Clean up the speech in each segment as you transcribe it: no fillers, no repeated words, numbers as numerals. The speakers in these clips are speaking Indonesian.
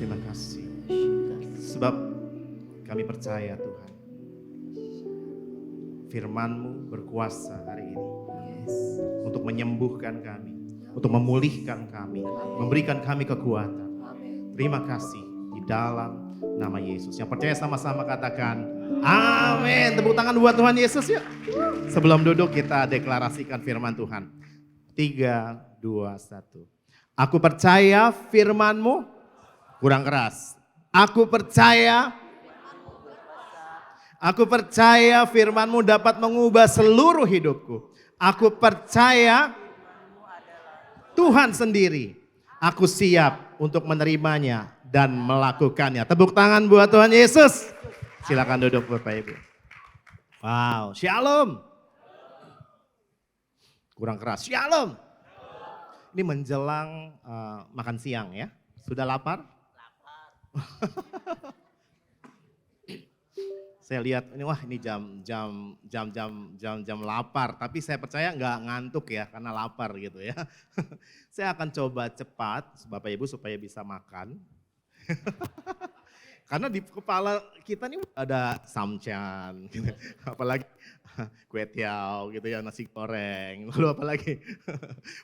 Terima kasih. Sebab kami percaya Tuhan, firman-Mu berkuasa hari ini untuk menyembuhkan kami, untuk memulihkan kami, memberikan kami kekuatan. Terima kasih di dalam nama Yesus. Yang percaya sama-sama katakan amin. Tepuk tangan buat Tuhan Yesus yuk. Sebelum duduk kita deklarasikan firman Tuhan. 3, 2, 1. Aku percaya firman-Mu, kurang keras. Aku percaya firman-Mu dapat mengubah seluruh hidupku. Aku percaya Tuhan sendiri. Aku siap untuk menerimanya dan melakukannya. Tepuk tangan buat Tuhan Yesus. Silakan duduk Bapak Ibu. Wow, shalom. Kurang keras, shalom. Ini menjelang makan siang ya. Sudah lapar? Saya lihat ini wah ini jam lapar, tapi saya percaya nggak ngantuk ya karena lapar gitu ya. Saya akan coba cepat Bapak Ibu supaya bisa makan. Karena di kepala kita nih ada samcan gitu. Apalagi kue tiaw gitu ya, nasi goreng, lalu apalagi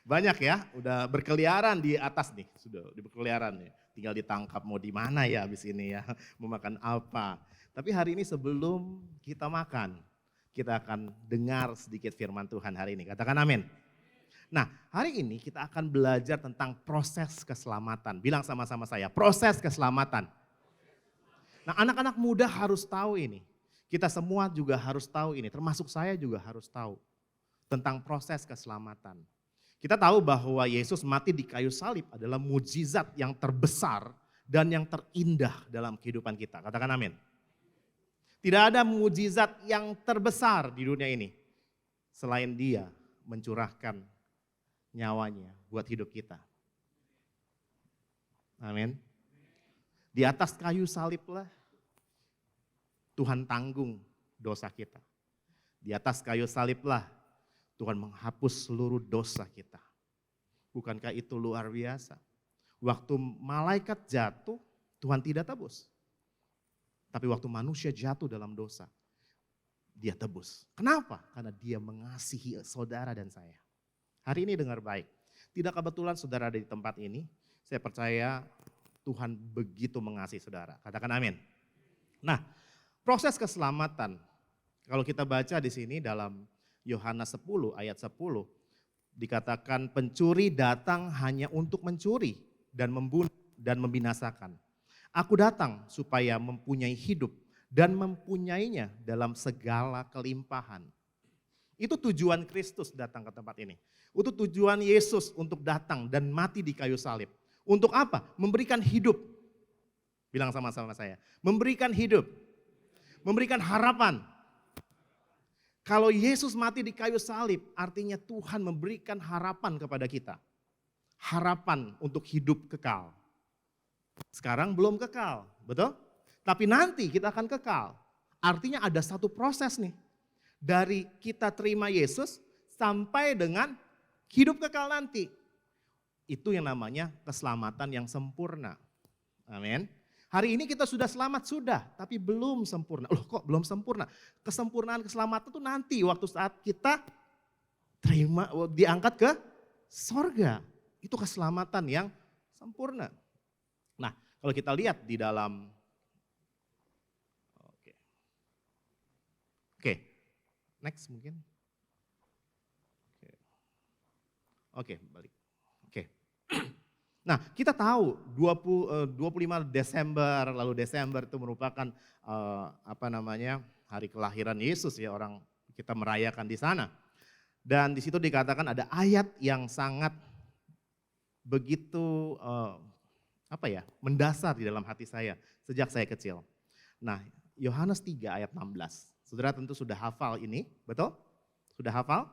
banyak ya, udah berkeliaran di atas nih, sudah berkeliaran nih. Tinggal ditangkap mau di mana ya habis ini ya, mau makan apa. Tapi hari ini sebelum kita makan, kita akan dengar sedikit firman Tuhan hari ini. Katakan amin. Nah, hari ini kita akan belajar tentang proses keselamatan. Bilang sama-sama saya, proses keselamatan. Nah, anak-anak muda harus tahu ini. Kita semua juga harus tahu ini, termasuk saya juga harus tahu tentang proses keselamatan. Kita tahu bahwa Yesus mati di kayu salib adalah mukjizat yang terbesar dan yang terindah dalam kehidupan kita. Katakan amin. Tidak ada mukjizat yang terbesar di dunia ini selain Dia mencurahkan nyawanya buat hidup kita. Amin. Di atas kayu saliblah Tuhan tanggung dosa kita. Di atas kayu saliblah Tuhan menghapus seluruh dosa kita. Bukankah itu luar biasa? Waktu malaikat jatuh, Tuhan tidak tebus. Tapi waktu manusia jatuh dalam dosa, Dia tebus. Kenapa? Karena Dia mengasihi saudara dan saya. Hari ini dengar baik. Tidak kebetulan saudara ada di tempat ini. Saya percaya Tuhan begitu mengasihi saudara. Katakan amin. Nah, proses keselamatan. Kalau kita baca di sini dalam Yohanes 10 ayat 10. Dikatakan pencuri datang hanya untuk mencuri dan membunuh dan membinasakan. Aku datang supaya mempunyai hidup dan mempunyainya dalam segala kelimpahan. Itu tujuan Kristus datang ke tempat ini. Itu tujuan Yesus untuk datang dan mati di kayu salib. Untuk apa? Memberikan hidup. Bilang sama-sama saya. Memberikan hidup. Memberikan harapan. Kalau Yesus mati di kayu salib, artinya Tuhan memberikan harapan kepada kita. Harapan untuk hidup kekal. Sekarang belum kekal, betul? Tapi nanti kita akan kekal. Artinya ada satu proses nih. Dari kita terima Yesus sampai dengan hidup kekal nanti. Itu yang namanya keselamatan yang sempurna. Amin. Hari ini kita sudah selamat, sudah, tapi belum sempurna. Loh kok belum sempurna? Kesempurnaan keselamatan itu nanti waktu saat kita terima, diangkat ke sorga. Itu keselamatan yang sempurna. Nah, kalau kita lihat di dalam, oke, next mungkin. Oke, balik. Oke. Nah, kita tahu 25 Desember, lalu Desember itu merupakan hari kelahiran Yesus ya, orang kita merayakan di sana. Dan di situ dikatakan ada ayat yang sangat begitu mendasar di dalam hati saya sejak saya kecil. Nah, Yohanes 3 ayat 16. Saudara tentu sudah hafal ini, betul? Sudah hafal?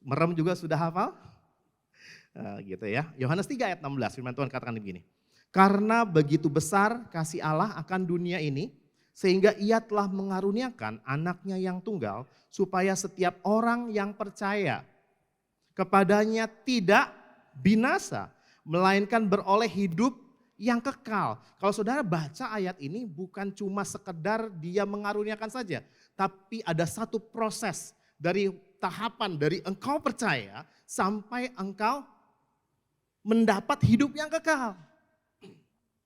Merem juga sudah hafal? Gitu ya. Yohanes 3 ayat 16, firman Tuhan katakan begini. Karena begitu besar kasih Allah akan dunia ini, sehingga Ia telah mengaruniakan anaknya yang tunggal, supaya setiap orang yang percaya kepadanya tidak binasa, melainkan beroleh hidup yang kekal. Kalau saudara baca ayat ini bukan cuma sekedar dia mengaruniakan saja. Tapi ada satu proses dari tahapan dari engkau percaya sampai engkau mendapat hidup yang kekal.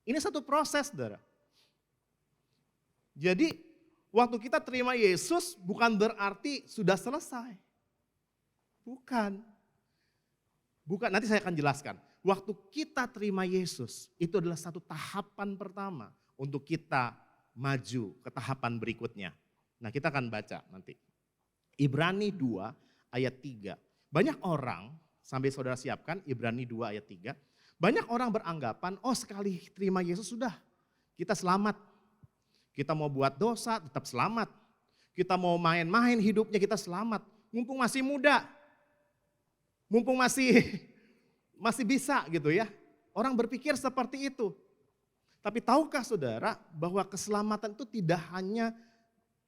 Ini satu proses, saudara. Jadi waktu kita terima Yesus bukan berarti sudah selesai. Bukan. Bukan, nanti saya akan jelaskan. Waktu kita terima Yesus, itu adalah satu tahapan pertama untuk kita maju ke tahapan berikutnya. Nah, kita akan baca nanti. Ibrani 2 ayat 3. Banyak orang, sampai saudara siapkan Ibrani 2 ayat 3. Banyak orang beranggapan, oh sekali terima Yesus sudah, kita selamat. Kita mau buat dosa tetap selamat. Kita mau main-main hidupnya kita selamat. Mumpung masih muda. Mumpung masih bisa gitu ya. Orang berpikir seperti itu. Tapi tahukah saudara bahwa keselamatan itu tidak hanya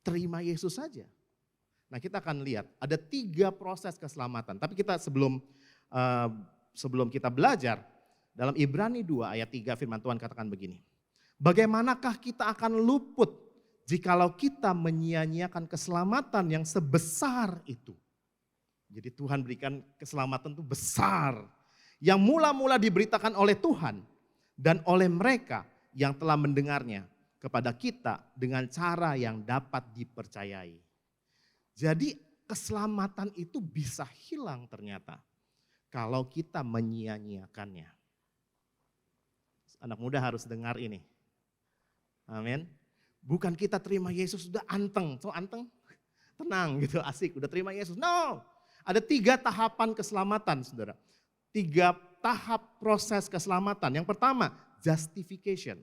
terima Yesus saja. Nah kita akan lihat ada 3 proses keselamatan. Tapi kita sebelum kita belajar dalam Ibrani 2 ayat 3 firman Tuhan katakan begini. Bagaimanakah kita akan luput jikalau kita menyia-nyiakan keselamatan yang sebesar itu. Jadi Tuhan berikan keselamatan itu besar. Yang mula-mula diberitakan oleh Tuhan dan oleh mereka yang telah mendengarnya kepada kita dengan cara yang dapat dipercayai. Jadi keselamatan itu bisa hilang ternyata kalau kita menyia-nyiakannya. Anak muda harus dengar ini. Amin. Bukan kita terima Yesus sudah anteng. So anteng? Tenang gitu, asik. Udah terima Yesus. No. Ada 3 tahapan keselamatan saudara. 3 tahap proses keselamatan. Yang pertama justification.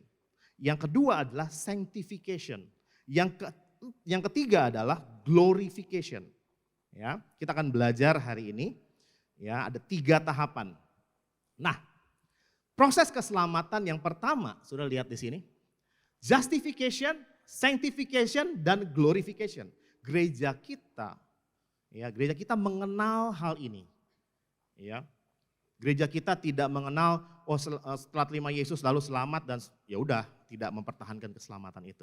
Yang kedua adalah sanctification. Yang ketiga adalah glorification. Ya, kita akan belajar hari ini. Ya, ada 3 tahapan. Nah, proses keselamatan yang pertama, sudah lihat di sini. Justification, sanctification, dan glorification. Gereja kita mengenal hal ini. Ya, gereja kita tidak mengenal setelah terima Yesus lalu selamat dan ya udah tidak mempertahankan keselamatan itu.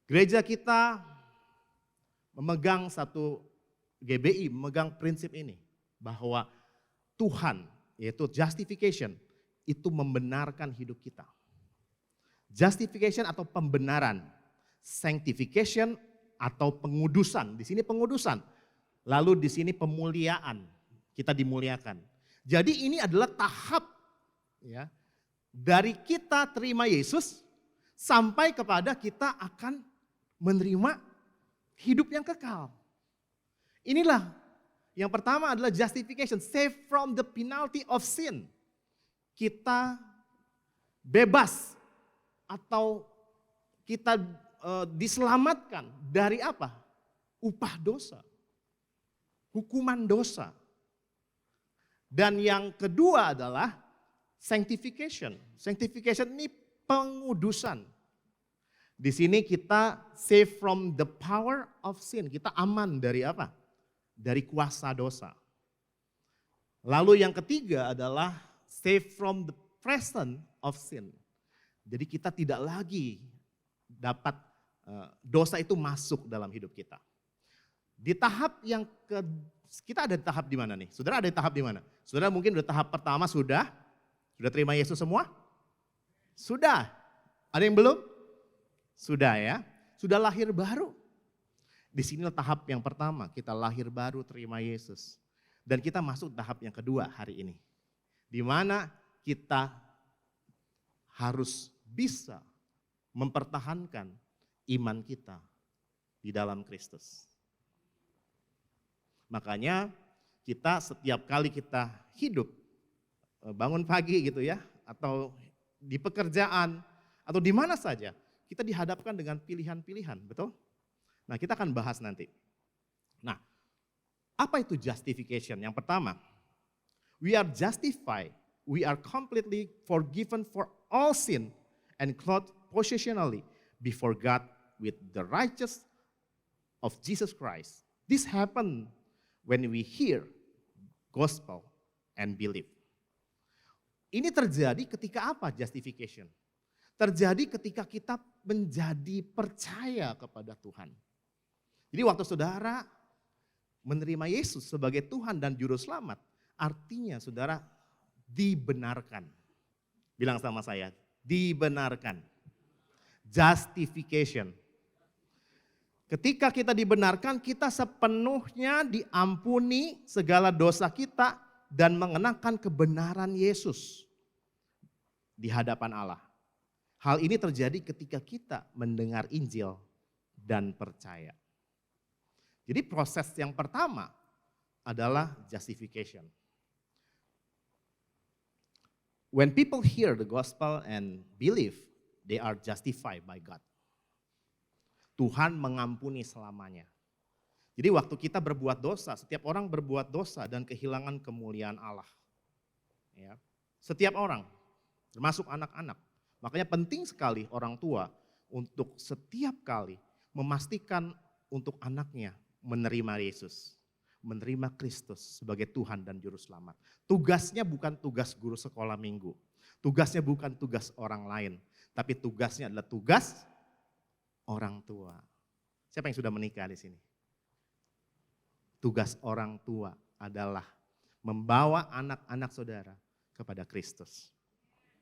Gereja kita memegang satu GBI, memegang prinsip ini bahwa Tuhan yaitu justification itu membenarkan hidup kita. Justification atau pembenaran, sanctification atau pengudusan. Di sini pengudusan. Lalu di sini pemuliaan. Kita dimuliakan. Jadi ini adalah tahap ya dari kita terima Yesus sampai kepada kita akan menerima hidup yang kekal. Inilah yang pertama adalah justification, save from the penalty of sin. Kita bebas atau kita diselamatkan dari apa? Upah dosa. Hukuman dosa. Dan yang kedua adalah sanctification. Sanctification ini pengudusan. Di sini kita save from the power of sin. Kita aman dari apa? Dari kuasa dosa. Lalu yang ketiga adalah save from the presence of sin. Jadi kita tidak lagi dapat dosa itu masuk dalam hidup kita. Di tahap yang kita ada di tahap di mana nih? Saudara ada di tahap di mana? Saudara mungkin udah tahap pertama sudah terima Yesus semua? Sudah. Ada yang belum? Sudah ya. Sudah lahir baru. Di sinilah tahap yang pertama, kita lahir baru terima Yesus. Dan kita masuk tahap yang kedua hari ini. Di mana kita harus bisa mempertahankan iman kita di dalam Kristus. Makanya kita setiap kali kita hidup, bangun pagi gitu ya, atau di pekerjaan, atau di mana saja, kita dihadapkan dengan pilihan-pilihan, betul? Nah kita akan bahas nanti. Nah apa itu justification? Yang pertama, we are justified, we are completely forgiven for all sin and clothed positionally before God with the righteousness of Jesus Christ. This happened when we hear gospel and believe. Ini terjadi ketika apa justification? Terjadi ketika kita menjadi percaya kepada Tuhan. Jadi waktu saudara menerima Yesus sebagai Tuhan dan Juru Selamat, artinya saudara dibenarkan. Bilang sama saya, dibenarkan. Justification. Ketika kita dibenarkan, kita sepenuhnya diampuni segala dosa kita dan mengenakan kebenaran Yesus di hadapan Allah. Hal ini terjadi ketika kita mendengar Injil dan percaya. Jadi proses yang pertama adalah justification. When people hear the gospel and believe, they are justified by God. Tuhan mengampuni selamanya. Jadi waktu kita berbuat dosa, setiap orang berbuat dosa dan kehilangan kemuliaan Allah. Ya. Setiap orang, termasuk anak-anak. Makanya penting sekali orang tua untuk setiap kali memastikan untuk anaknya menerima Yesus. Menerima Kristus sebagai Tuhan dan Juru Selamat. Tugasnya bukan tugas guru sekolah minggu. Tugasnya bukan tugas orang lain. Tapi tugasnya adalah tugas orang tua. Siapa yang sudah menikah di sini? Tugas orang tua adalah membawa anak-anak saudara kepada Kristus.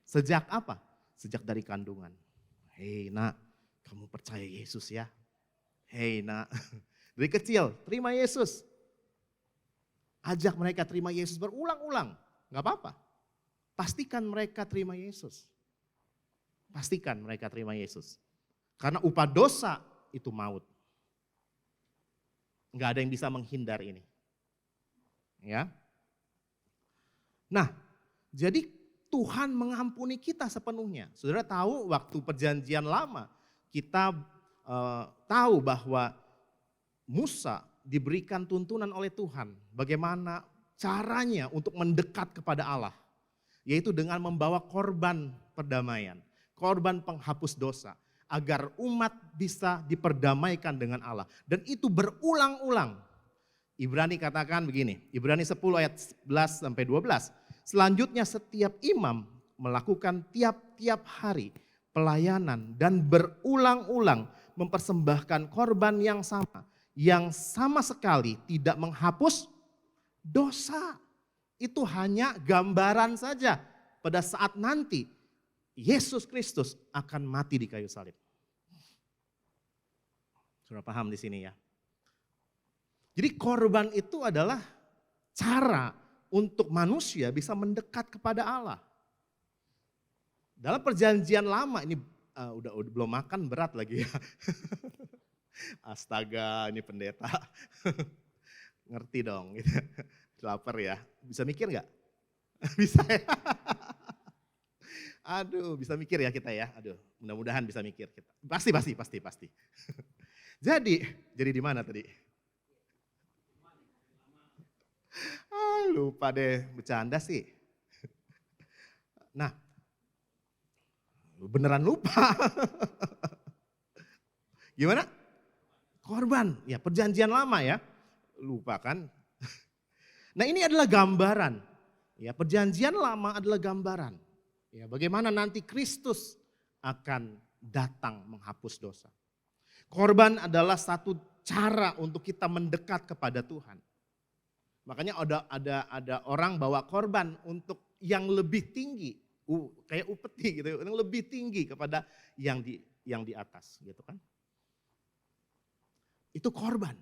Sejak apa? Sejak dari kandungan. Hei nak, kamu percaya Yesus ya? Hei nak, dari kecil terima Yesus. Ajak mereka terima Yesus berulang-ulang. Gak apa-apa. Pastikan mereka terima Yesus. Pastikan mereka terima Yesus. Karena upah dosa itu maut. Enggak ada yang bisa menghindar ini. Ya. Nah, jadi Tuhan mengampuni kita sepenuhnya. Saudara tahu waktu perjanjian lama kita tahu bahwa Musa diberikan tuntunan oleh Tuhan. Bagaimana caranya untuk mendekat kepada Allah. Yaitu dengan membawa korban perdamaian. Korban penghapus dosa. Agar umat bisa diperdamaikan dengan Allah. Dan itu berulang-ulang. Ibrani katakan begini, Ibrani 10 ayat 11 sampai 12. Selanjutnya setiap imam melakukan tiap-tiap hari pelayanan dan berulang-ulang mempersembahkan korban yang sama sekali tidak menghapus dosa. Itu hanya gambaran saja pada saat nanti Yesus Kristus akan mati di kayu salib. Sudah paham di sini ya? Jadi korban itu adalah cara untuk manusia bisa mendekat kepada Allah. Dalam perjanjian lama ini udah belum makan berat lagi ya. Astaga, ini pendeta. Ngerti dong gitu. Lapar ya. Bisa mikir nggak? Bisa ya. Aduh, bisa mikir ya kita ya. Aduh, mudah-mudahan bisa mikir kita. Pasti. Jadi di mana tadi? Lupa deh, bercanda sih. Nah, beneran lupa. Gimana? Korban, ya perjanjian lama ya. Lupa kan? Nah ini adalah gambaran. Ya perjanjian lama adalah gambaran. Ya, bagaimana nanti Kristus akan datang menghapus dosa. Korban adalah satu cara untuk kita mendekat kepada Tuhan. Makanya ada orang bawa korban untuk yang lebih tinggi, kayak upeti gitu, yang lebih tinggi kepada yang di atas, gitu kan? Itu korban.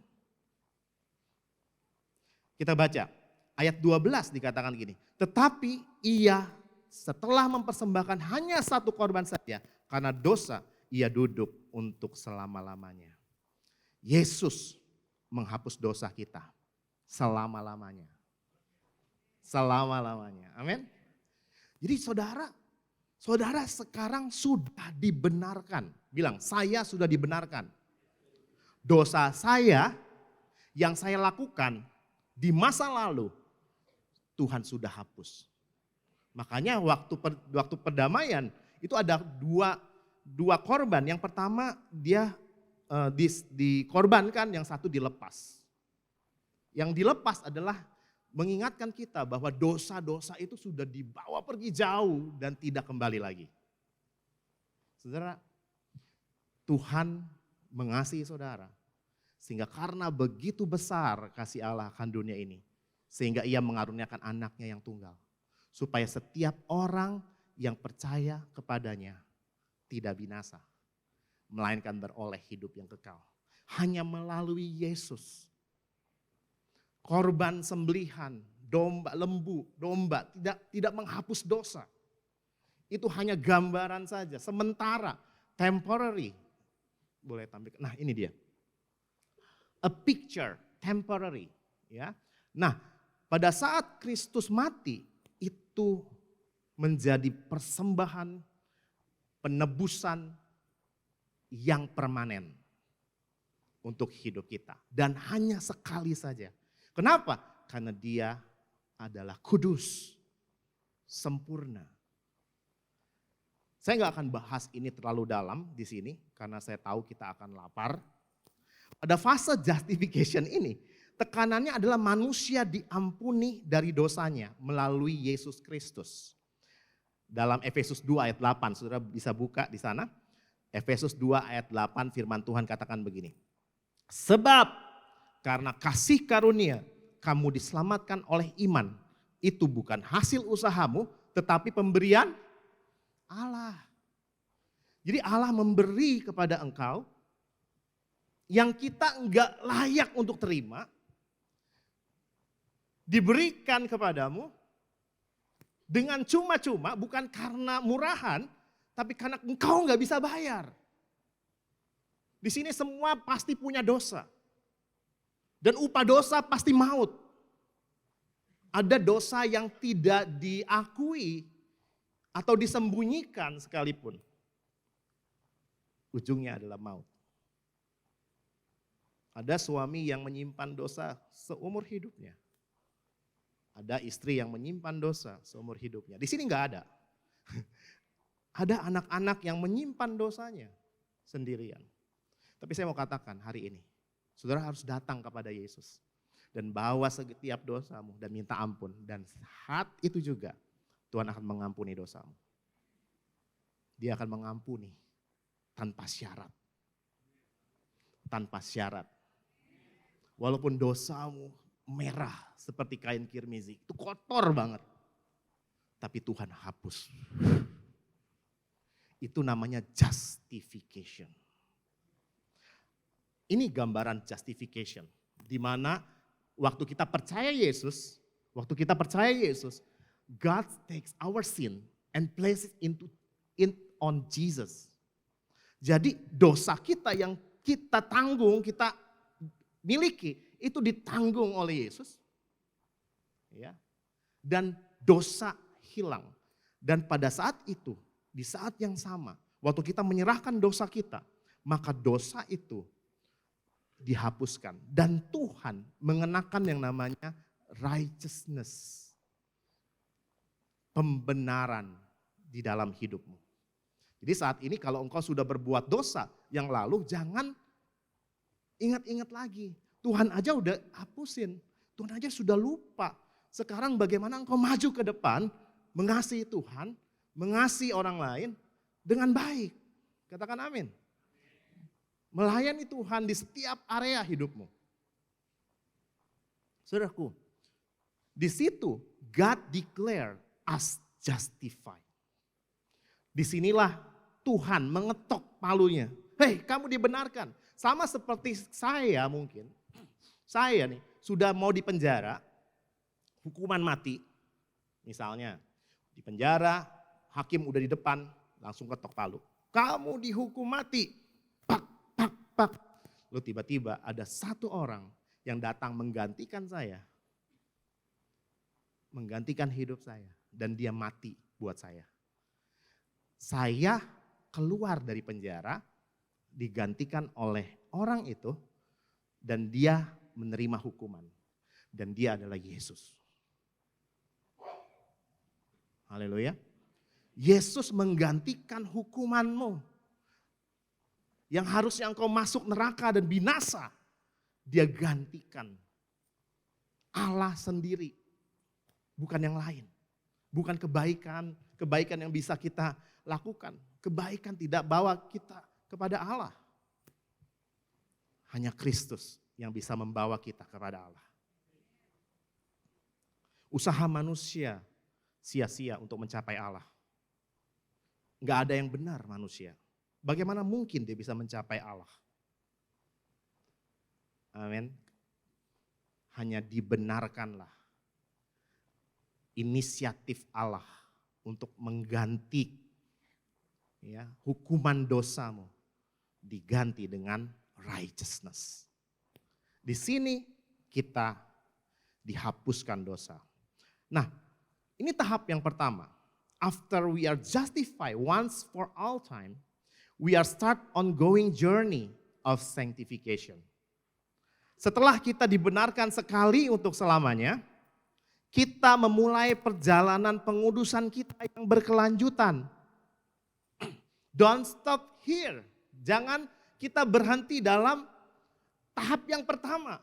Kita baca ayat 12 dikatakan gini, tetapi ia setelah mempersembahkan hanya satu korban saja, karena dosa ia duduk untuk selama-lamanya. Yesus menghapus dosa kita selama-lamanya. Selama-lamanya, amin. Jadi saudara sekarang sudah dibenarkan. Bilang, saya sudah dibenarkan. Dosa saya yang saya lakukan di masa lalu, Tuhan sudah hapus. Makanya waktu perdamaian itu ada dua korban. Yang pertama dia dikorbankan, yang satu dilepas. Yang dilepas adalah mengingatkan kita bahwa dosa-dosa itu sudah dibawa pergi jauh dan tidak kembali lagi. Saudara, Tuhan mengasihi saudara. Sehingga karena begitu besar kasih Allah akan dunia ini. Sehingga ia mengaruniakan anaknya yang tunggal. Supaya setiap orang yang percaya kepadanya tidak binasa. Melainkan beroleh hidup yang kekal. Hanya melalui Yesus. Korban sembelihan, domba, lembu, domba tidak menghapus dosa. Itu hanya gambaran saja, sementara, temporary. Boleh tampilkan. Nah, ini dia. A picture, temporary, ya. Nah, pada saat Kristus mati, itu menjadi persembahan penebusan yang permanen untuk hidup kita dan hanya sekali saja. Kenapa? Karena dia adalah kudus, sempurna. Saya nggak akan bahas ini terlalu dalam di sini karena saya tahu kita akan lapar. Pada fase justification ini, tekanannya adalah manusia diampuni dari dosanya melalui Yesus Kristus. Dalam Efesus 2 ayat 8, saudara bisa buka di sana. Efesus 2 ayat 8 firman Tuhan katakan begini. Sebab karena kasih karunia kamu diselamatkan oleh iman. Itu bukan hasil usahamu tetapi pemberian Allah. Jadi Allah memberi kepada engkau yang kita enggak layak untuk terima. Diberikan kepadamu dengan cuma-cuma bukan karena murahan tapi karena engkau enggak bisa bayar. Di sini semua pasti punya dosa. Dan upah dosa pasti maut. Ada dosa yang tidak diakui atau disembunyikan sekalipun. Ujungnya adalah maut. Ada suami yang menyimpan dosa seumur hidupnya. Ada istri yang menyimpan dosa seumur hidupnya. Di sini enggak ada. Ada anak-anak yang menyimpan dosanya sendirian. Tapi saya mau katakan hari ini. Saudara harus datang kepada Yesus dan bawa setiap dosamu dan minta ampun. Dan saat itu juga Tuhan akan mengampuni dosamu. Dia akan mengampuni tanpa syarat. Tanpa syarat. Walaupun dosamu merah seperti kain kirmizi, itu kotor banget. Tapi Tuhan hapus. Itu namanya justification. Ini gambaran justification, di mana waktu kita percaya Yesus, God takes our sin and places it on Jesus. Jadi dosa kita yang kita tanggung, kita miliki, itu ditanggung oleh Yesus. Ya. Dan dosa hilang. Dan pada saat itu, di saat yang sama, waktu kita menyerahkan dosa kita, maka dosa itu dihapuskan. Dan Tuhan mengenakan yang namanya righteousness. Pembenaran di dalam hidupmu. Jadi saat ini kalau engkau sudah berbuat dosa yang lalu, jangan ingat-ingat lagi. Tuhan aja udah hapusin. Tuhan aja sudah lupa. Sekarang bagaimana engkau maju ke depan, mengasihi Tuhan, mengasihi orang lain dengan baik. Katakan amin. Melayani Tuhan di setiap area hidupmu. Saudaraku, di situ God declare us justified. Disinilah Tuhan mengetok palunya. Hei, kamu dibenarkan. Sama seperti saya mungkin. Saya nih sudah mau dipenjara, hukuman mati. Misalnya di penjara, hakim udah di depan, langsung ketok palu. Kamu dihukum mati. Pak, lalu tiba-tiba ada satu orang yang datang menggantikan saya. Menggantikan hidup saya. Dan dia mati buat saya. Saya keluar dari penjara, digantikan oleh orang itu, dan dia menerima hukuman. Dan dia adalah Yesus. Haleluya. Yesus menggantikan hukumanmu. Yang harusnya engkau masuk neraka dan binasa, dia gantikan. Allah sendiri bukan yang lain. Bukan kebaikan yang bisa kita lakukan. Kebaikan tidak bawa kita kepada Allah. Hanya Kristus yang bisa membawa kita kepada Allah. Usaha manusia sia-sia untuk mencapai Allah. Enggak ada yang benar manusia. Bagaimana mungkin dia bisa mencapai Allah? Amin. Hanya dibenarkanlah inisiatif Allah untuk mengganti hukuman dosamu diganti dengan righteousness. Di sini kita dihapuskan dosa. Nah, ini tahap yang pertama. After we are justified once for all time, we are start ongoing journey of sanctification. Setelah kita dibenarkan sekali untuk selamanya, kita memulai perjalanan pengudusan kita yang berkelanjutan. Don't stop here. Jangan kita berhenti dalam tahap yang pertama.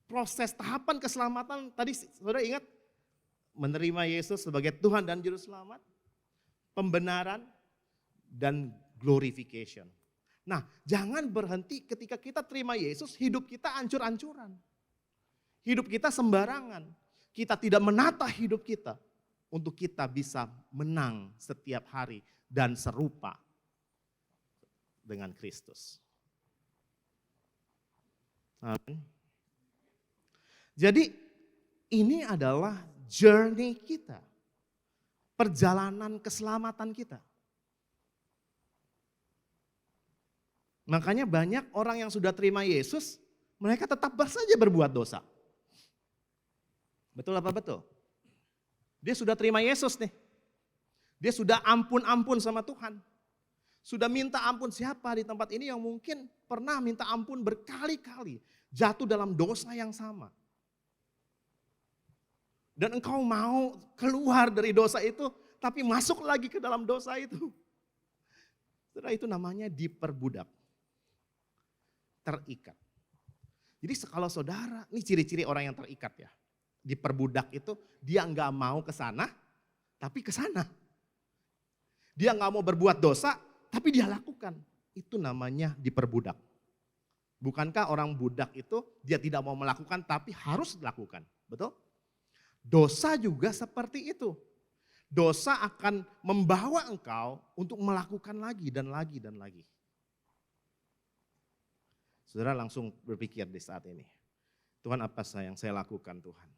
Proses tahapan keselamatan tadi saudara ingat? Menerima Yesus sebagai Tuhan dan Juru Selamat. Pembenaran dan glorification. Nah, jangan berhenti ketika kita terima Yesus, hidup kita ancur-ancuran. Hidup kita sembarangan. Kita tidak menata hidup kita untuk kita bisa menang setiap hari dan serupa dengan Kristus. Amin. Jadi ini adalah journey kita, perjalanan keselamatan kita. Makanya banyak orang yang sudah terima Yesus, mereka tetap saja berbuat dosa. Betul apa betul? Dia sudah terima Yesus nih. Dia sudah ampun-ampun sama Tuhan. Sudah minta ampun. Siapa di tempat ini yang mungkin pernah minta ampun berkali-kali. Jatuh dalam dosa yang sama. Dan engkau mau keluar dari dosa itu, tapi masuk lagi ke dalam dosa itu. Setelah itu namanya diperbudak. Terikat. Jadi kalau saudara, ini ciri-ciri orang yang terikat ya. Diperbudak itu dia enggak mau ke sana, tapi ke sana. Dia enggak mau berbuat dosa, tapi dia lakukan. Itu namanya diperbudak. Bukankah orang budak itu dia tidak mau melakukan tapi harus dilakukan, betul? Dosa juga seperti itu. Dosa akan membawa engkau untuk melakukan lagi dan lagi dan lagi. Saudara langsung berpikir di saat ini, Tuhan apa yang saya lakukan Tuhan?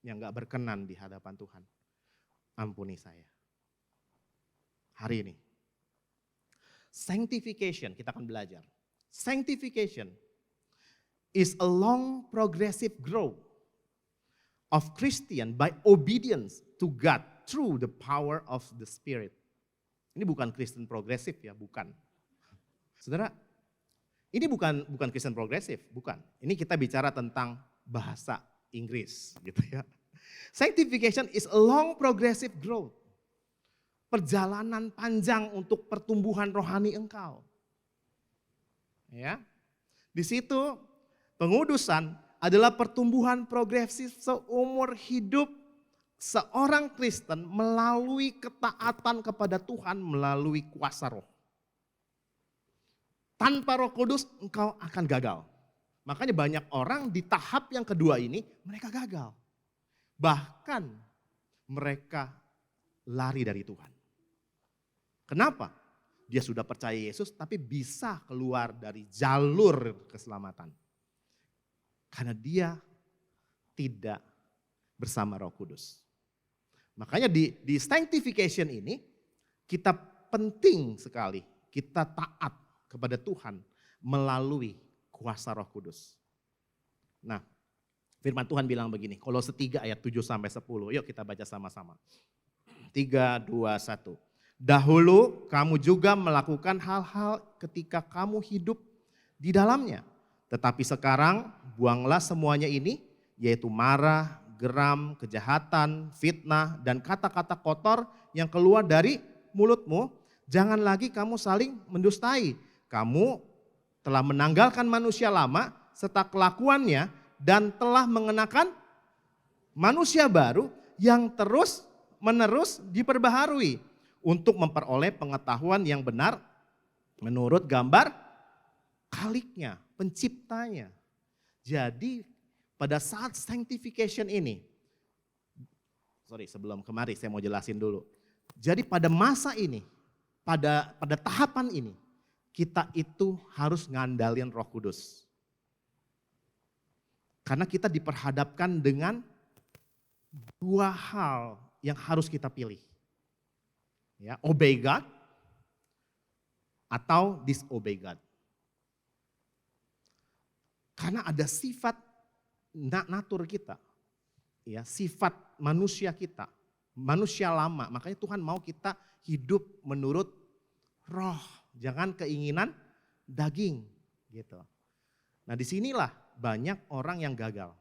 Yang gak berkenan di hadapan Tuhan. Ampuni saya. Hari ini. Sanctification, kita akan belajar. Sanctification is a long progressive growth of Christian by obedience to God through the power of the Spirit. Ini bukan Kristen progresif ya, bukan. Saudara, ini bukan Kristen progresif, bukan. Ini kita bicara tentang bahasa Inggris gitu ya. Sanctification is a long progressive growth. Perjalanan panjang untuk pertumbuhan rohani engkau. Ya. Di situ pengudusan adalah pertumbuhan progresif seumur hidup seorang Kristen melalui ketaatan kepada Tuhan melalui kuasa roh. Tanpa Roh Kudus engkau akan gagal. Makanya banyak orang di tahap yang kedua ini mereka gagal. Bahkan mereka lari dari Tuhan. Kenapa? Dia sudah percaya Yesus tapi bisa keluar dari jalur keselamatan. Karena dia tidak bersama Roh Kudus. Makanya di sanctification ini kita penting sekali kita taat kepada Tuhan melalui kuasa Roh Kudus. Nah, firman Tuhan bilang begini, Kolose 3 ayat 7 sampai 10. Yuk kita baca sama-sama. 3, 2, 1. Dahulu kamu juga melakukan hal-hal ketika kamu hidup di dalamnya. Tetapi sekarang buanglah semuanya ini, yaitu marah, geram, kejahatan, fitnah, dan kata-kata kotor yang keluar dari mulutmu. Jangan lagi kamu saling mendustai. Kamu telah menanggalkan manusia lama serta kelakuannya dan telah mengenakan manusia baru yang terus menerus diperbaharui untuk memperoleh pengetahuan yang benar menurut gambar Khaliknya, penciptanya. Jadi pada saat sanctification ini, sebelum kemari saya mau jelasin dulu. Jadi pada masa ini, pada tahapan ini, kita itu harus ngandalin Roh Kudus. Karena kita diperhadapkan dengan dua hal yang harus kita pilih. Ya, obey God atau disobey God. Karena ada sifat natur kita, ya, sifat manusia kita, manusia lama. Makanya Tuhan mau kita hidup menurut roh, jangan keinginan daging, gitu. Nah, disinilah banyak orang yang gagal.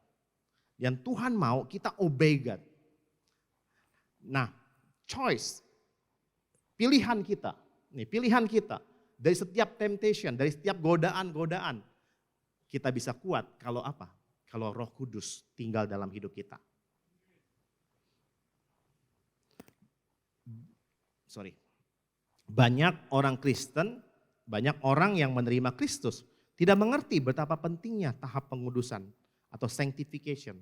Dan Tuhan mau kita obey God. Nah, choice, pilihan kita dari setiap temptation, dari setiap godaan-godaan, kita bisa kuat kalau apa? Kalau Roh Kudus tinggal dalam hidup kita. Banyak orang Kristen, banyak orang yang menerima Kristus tidak mengerti betapa pentingnya tahap pengudusan atau sanctification.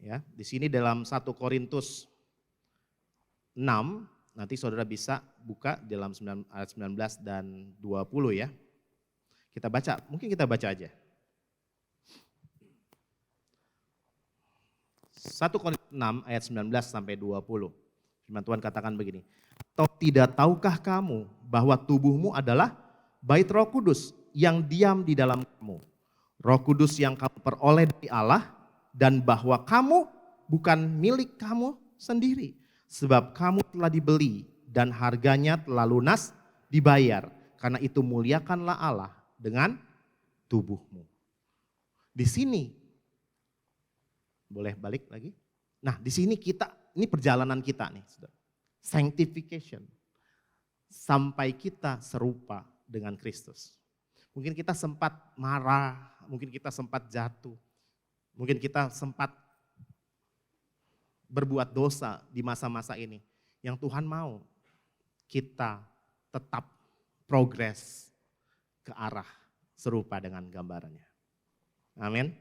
Ya, di sini dalam 1 Korintus 6, nanti saudara bisa buka dalam ayat 19 dan 20 ya. Kita baca, mungkin kita baca aja. 1 Korintus 6 ayat 19 sampai 20. Firman Tuhan katakan begini. Atau tidak tahukah kamu bahwa tubuhmu adalah bait Roh Kudus yang diam di dalam kamu. Roh Kudus yang kamu peroleh dari Allah dan bahwa kamu bukan milik kamu sendiri. Sebab kamu telah dibeli dan harganya telah lunas dibayar. Karena itu muliakanlah Allah dengan tubuhmu. Di sini, boleh balik lagi? Nah, di sini ini perjalanan kita nih, saudara. Sanctification. Sampai kita serupa dengan Kristus. Mungkin kita sempat marah, mungkin kita sempat jatuh, mungkin kita sempat berbuat dosa di masa-masa ini. Yang Tuhan mau kita tetap progres ke arah serupa dengan gambarannya. Amin.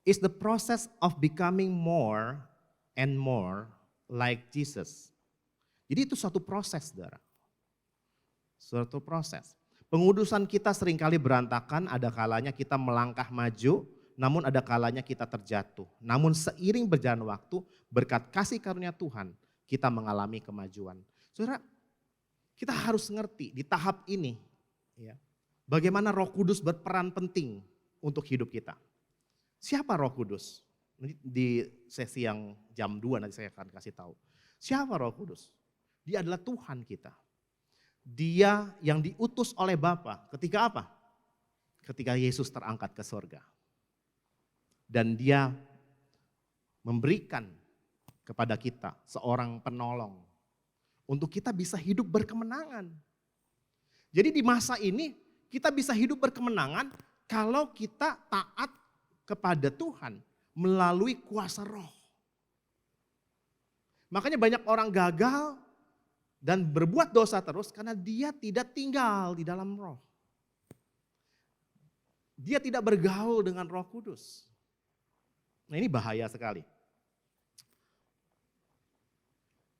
It's the process of becoming more and more like Jesus. Jadi itu suatu proses, saudara. Suatu proses. Pengudusan kita seringkali berantakan, ada kalanya kita melangkah maju, namun ada kalanya kita terjatuh. Namun seiring berjalan waktu, berkat kasih karunia Tuhan, kita mengalami kemajuan. Saudara, kita harus ngerti di tahap ini, ya, bagaimana Roh Kudus berperan penting untuk hidup kita. Siapa Roh Kudus? Di sesi yang jam 2 nanti saya akan kasih tahu. Siapa Roh Kudus? Dia adalah Tuhan kita. Dia yang diutus oleh Bapa ketika apa? Ketika Yesus terangkat ke surga. Dan dia memberikan kepada kita seorang penolong untuk kita bisa hidup berkemenangan. Jadi di masa ini kita bisa hidup berkemenangan kalau kita taat kepada Tuhan melalui kuasa roh. Makanya banyak orang gagal dan berbuat dosa terus karena dia tidak tinggal di dalam roh. Dia tidak bergaul dengan Roh Kudus. Nah, ini bahaya sekali.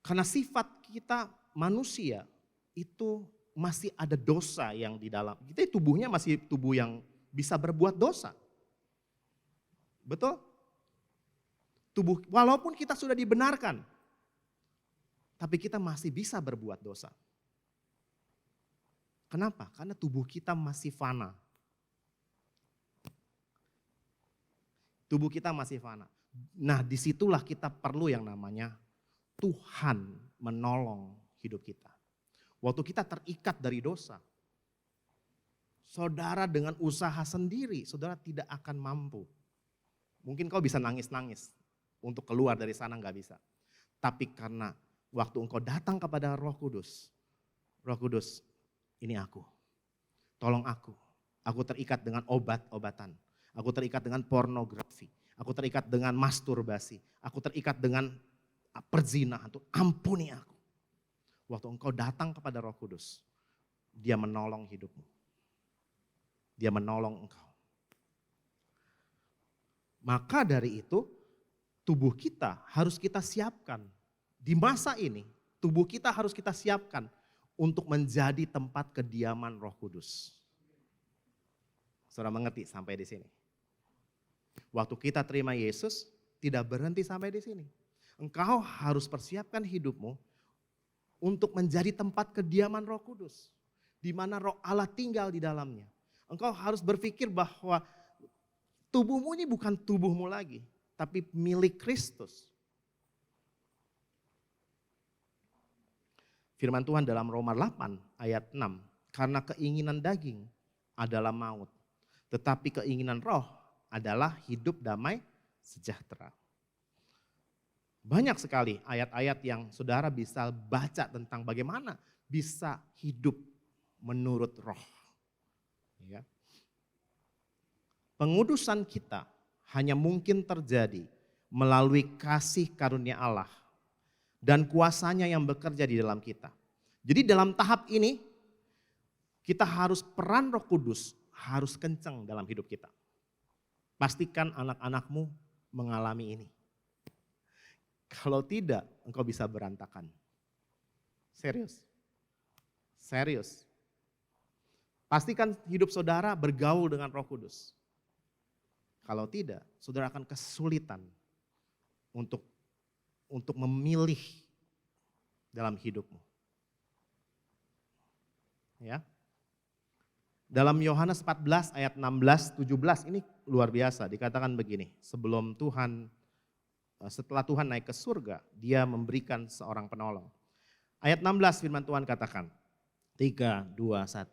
Karena sifat kita manusia itu masih ada dosa yang di dalam. Kita tubuhnya masih tubuh yang bisa berbuat dosa. Betul? Tubuh, walaupun kita sudah dibenarkan, tapi kita masih bisa berbuat dosa. Kenapa? Karena tubuh kita masih fana. Tubuh kita masih fana. Nah, disitulah kita perlu yang namanya Tuhan menolong hidup kita. Waktu kita terikat dari dosa, saudara dengan usaha sendiri, saudara tidak akan mampu. Mungkin kau bisa nangis-nangis untuk keluar dari sana, nggak bisa. Tapi karena waktu engkau datang kepada Roh Kudus, ini aku, tolong aku terikat dengan obat-obatan, aku terikat dengan pornografi, Aku terikat dengan masturbasi. Aku terikat dengan perzinahan. Tuhan, ampuni aku. Waktu engkau datang kepada Roh Kudus, dia menolong hidupmu. Dia menolong engkau. Maka dari itu, tubuh kita harus kita siapkan. Di masa ini, tubuh kita harus kita siapkan untuk menjadi tempat kediaman Roh Kudus. Saudara mengerti sampai di sini? Waktu kita terima Yesus, tidak berhenti sampai di sini. Engkau harus persiapkan hidupmu untuk menjadi tempat kediaman Roh Kudus, di mana Roh Allah tinggal di dalamnya. Engkau harus berpikir bahwa tubuhmu ini bukan tubuhmu lagi, tapi milik Kristus. Firman Tuhan dalam Roma 8 ayat 6, karena keinginan daging adalah maut, tetapi keinginan roh adalah hidup damai sejahtera. Banyak sekali ayat-ayat yang saudara bisa baca tentang bagaimana bisa hidup menurut roh. Ya. Pengudusan kita hanya mungkin terjadi melalui kasih karunia Allah dan kuasanya yang bekerja di dalam kita. Jadi dalam tahap ini kita harus peran Roh Kudus harus kencang dalam hidup kita. Pastikan anak-anakmu mengalami ini. Kalau tidak, engkau bisa berantakan. Serius. Serius. Pastikan hidup saudara bergaul dengan Roh Kudus. Kalau tidak, saudara akan kesulitan untuk memilih dalam hidupmu. Ya. Dalam Yohanes 14 ayat 16-17 ini luar biasa, dikatakan begini, setelah Tuhan naik ke surga, dia memberikan seorang penolong. Ayat 16 firman Tuhan katakan, 3, 2, 1.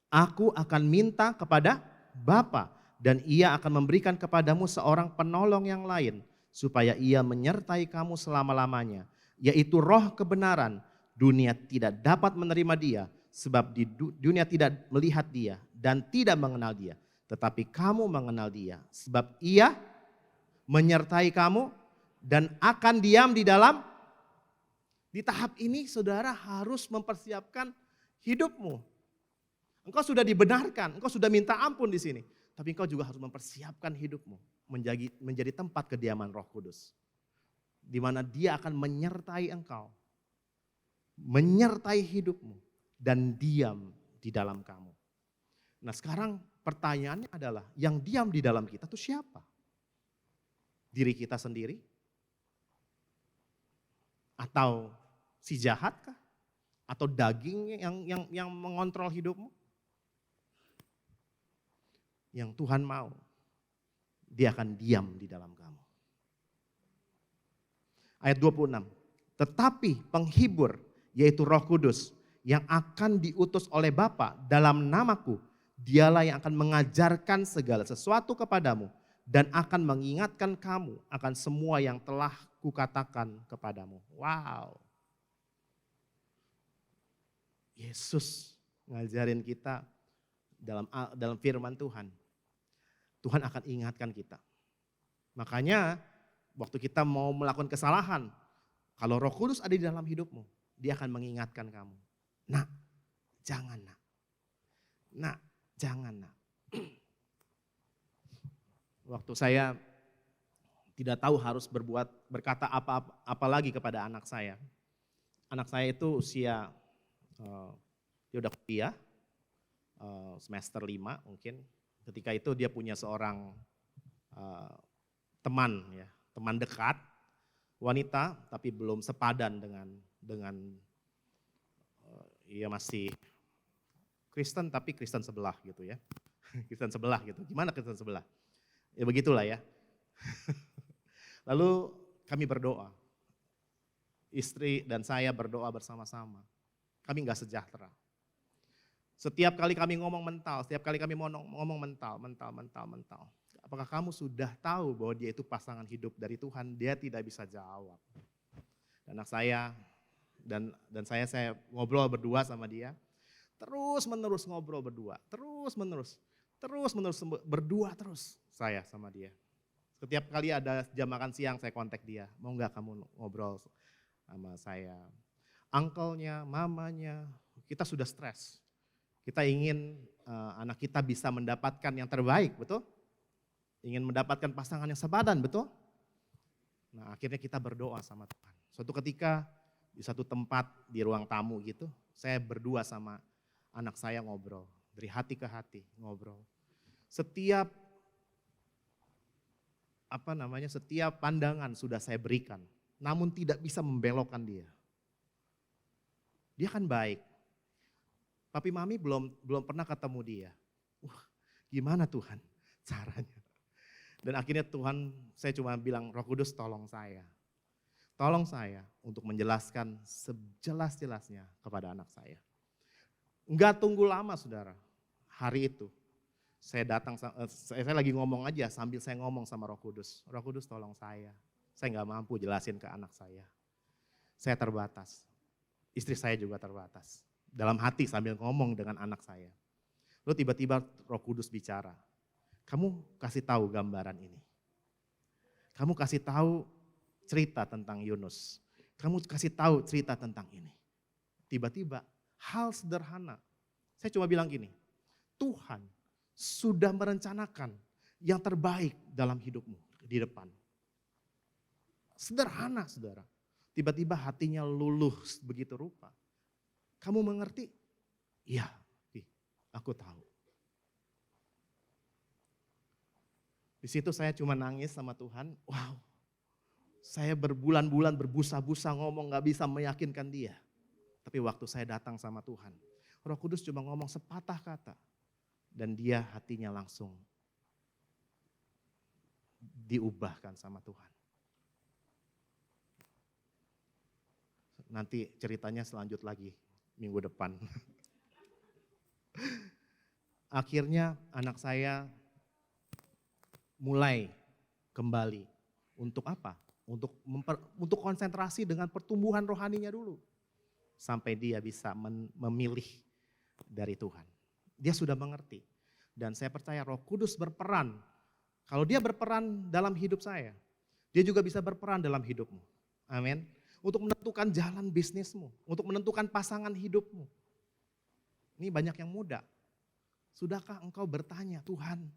Aku akan minta kepada Bapa dan ia akan memberikan kepadamu seorang penolong yang lain, supaya ia menyertai kamu selama-lamanya, yaitu Roh kebenaran. Dunia tidak dapat menerima dia, sebab di dunia tidak melihat dia dan tidak mengenal dia. Tetapi kamu mengenal dia, sebab ia menyertai kamu dan akan diam di dalam. Di tahap ini saudara harus mempersiapkan hidupmu. Engkau sudah dibenarkan, engkau sudah minta ampun di sini. Tapi engkau juga harus mempersiapkan hidupmu menjadi tempat kediaman Roh Kudus. Di mana dia akan menyertai engkau, menyertai hidupmu, dan diam di dalam kamu. Nah sekarang pertanyaannya adalah, yang diam di dalam kita itu siapa? Diri kita sendiri? Atau si jahat kah? Atau daging yang mengontrol hidupmu? Yang Tuhan mau, dia akan diam di dalam kamu. Ayat 26, tetapi penghibur yaitu Roh Kudus yang akan diutus oleh Bapa dalam namaku, dialah yang akan mengajarkan segala sesuatu kepadamu dan akan mengingatkan kamu akan semua yang telah kukatakan kepadamu. Wow. Yesus ngajarin kita dalam firman Tuhan. Tuhan akan ingatkan kita. Makanya waktu kita mau melakukan kesalahan, kalau Roh Kudus ada di dalam hidupmu, dia akan mengingatkan kamu. Nak, jangan nak. Nak, jangan nak. Waktu saya tidak tahu harus berkata apa lagi kepada anak saya. Anak saya itu usia, dia udah kuliah, semester 5 mungkin. Ketika itu dia punya seorang teman dekat, wanita, tapi belum sepadan dengan ia masih Kristen tapi Kristen sebelah gitu ya. Kristen sebelah gitu. Gimana Kristen sebelah? Ya begitulah ya. Lalu kami berdoa. Istri dan saya berdoa bersama-sama. Kami enggak sejahtera. Setiap kali kami ngomong mental, setiap kali kami ngomong mental. Apakah kamu sudah tahu bahwa dia itu pasangan hidup dari Tuhan? Dia tidak bisa jawab. Dan anak saya dan saya ngobrol berdua sama dia. Terus menerus ngobrol berdua, terus menerus berdua terus saya sama dia. Setiap kali ada jam makan siang saya kontak dia, mau nggak kamu ngobrol sama saya. Uncle-nya, mamanya, kita sudah stres. Kita ingin anak kita bisa mendapatkan yang terbaik, betul? Ingin mendapatkan pasangan yang sepadan, betul? Nah akhirnya kita berdoa sama Tuhan. Suatu ketika di satu tempat di ruang tamu gitu, saya berdua sama anak saya ngobrol. Dari hati ke hati ngobrol. Setiap setiap pandangan sudah saya berikan, namun tidak bisa membelokkan dia. Dia kan baik. Papi mami belum pernah ketemu dia. Wah, gimana Tuhan caranya? Dan akhirnya Tuhan, saya cuma bilang, Roh Kudus tolong saya. Tolong saya untuk menjelaskan sejelas-jelasnya kepada anak saya. Enggak tunggu lama saudara, hari itu. Saya lagi ngomong aja sambil saya ngomong sama Roh Kudus. Roh Kudus tolong saya nggak mampu jelasin ke anak saya. Saya terbatas, istri saya juga terbatas. Dalam hati sambil ngomong dengan anak saya. Lalu tiba-tiba Roh Kudus bicara, kamu kasih tahu gambaran ini. Kamu kasih tahu cerita tentang Yunus. Kamu kasih tahu cerita tentang ini. Tiba-tiba hal sederhana, saya cuma bilang gini, Tuhan sudah merencanakan yang terbaik dalam hidupmu di depan. Sederhana saudara. Tiba-tiba hatinya luluh begitu rupa. Kamu mengerti? Iya, aku tahu. Di situ saya cuma nangis sama Tuhan. Wow, saya berbulan-bulan berbusa-busa ngomong gak bisa meyakinkan dia. Tapi waktu saya datang sama Tuhan, Roh Kudus cuma ngomong sepatah kata. Dan dia hatinya langsung diubahkan sama Tuhan. Nanti ceritanya selanjut lagi minggu depan. Akhirnya anak saya mulai kembali. Untuk apa? Untuk konsentrasi dengan pertumbuhan rohaninya dulu. Sampai dia bisa memilih dari Tuhan. Dia sudah mengerti. Dan saya percaya Roh Kudus berperan. Kalau dia berperan dalam hidup saya, dia juga bisa berperan dalam hidupmu. Amin. Untuk menentukan jalan bisnismu, untuk menentukan pasangan hidupmu. Ini banyak yang muda. Sudahkah engkau bertanya, Tuhan,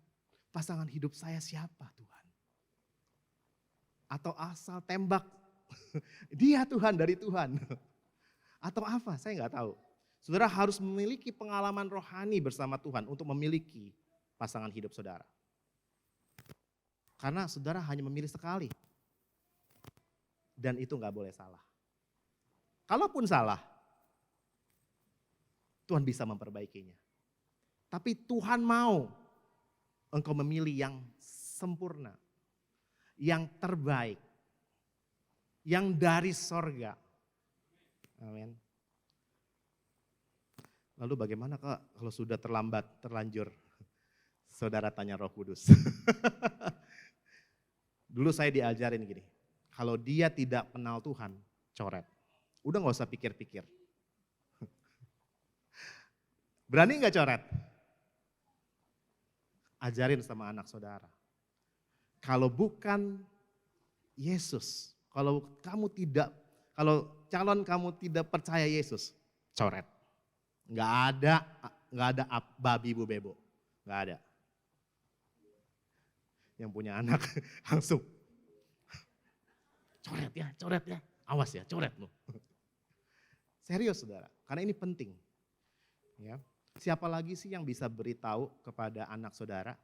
pasangan hidup saya siapa Tuhan? Atau asal tembak, dia Tuhan dari Tuhan. Atau apa, saya nggak tahu. Saudara harus memiliki pengalaman rohani bersama Tuhan untuk memiliki pasangan hidup saudara. Karena saudara hanya memilih sekali. Dan itu gak boleh salah. Kalaupun salah, Tuhan bisa memperbaikinya. Tapi Tuhan mau engkau memilih yang sempurna, yang terbaik, yang dari sorga. Amin. Lalu bagaimana kalau sudah terlanjur? Saudara tanya Roh Kudus. Dulu saya diajarin gini, kalau dia tidak kenal Tuhan, coret. Udah gak usah pikir-pikir. Berani gak coret? Ajarin sama anak saudara. Kalau bukan Yesus, kalau calon kamu tidak percaya Yesus, coret. Nggak ada babi bu bebo, nggak ada. Yang punya anak langsung coret ya, awas ya, coret loh. Serius saudara, karena ini penting. Ya, siapa lagi sih yang bisa beritahu kepada anak saudara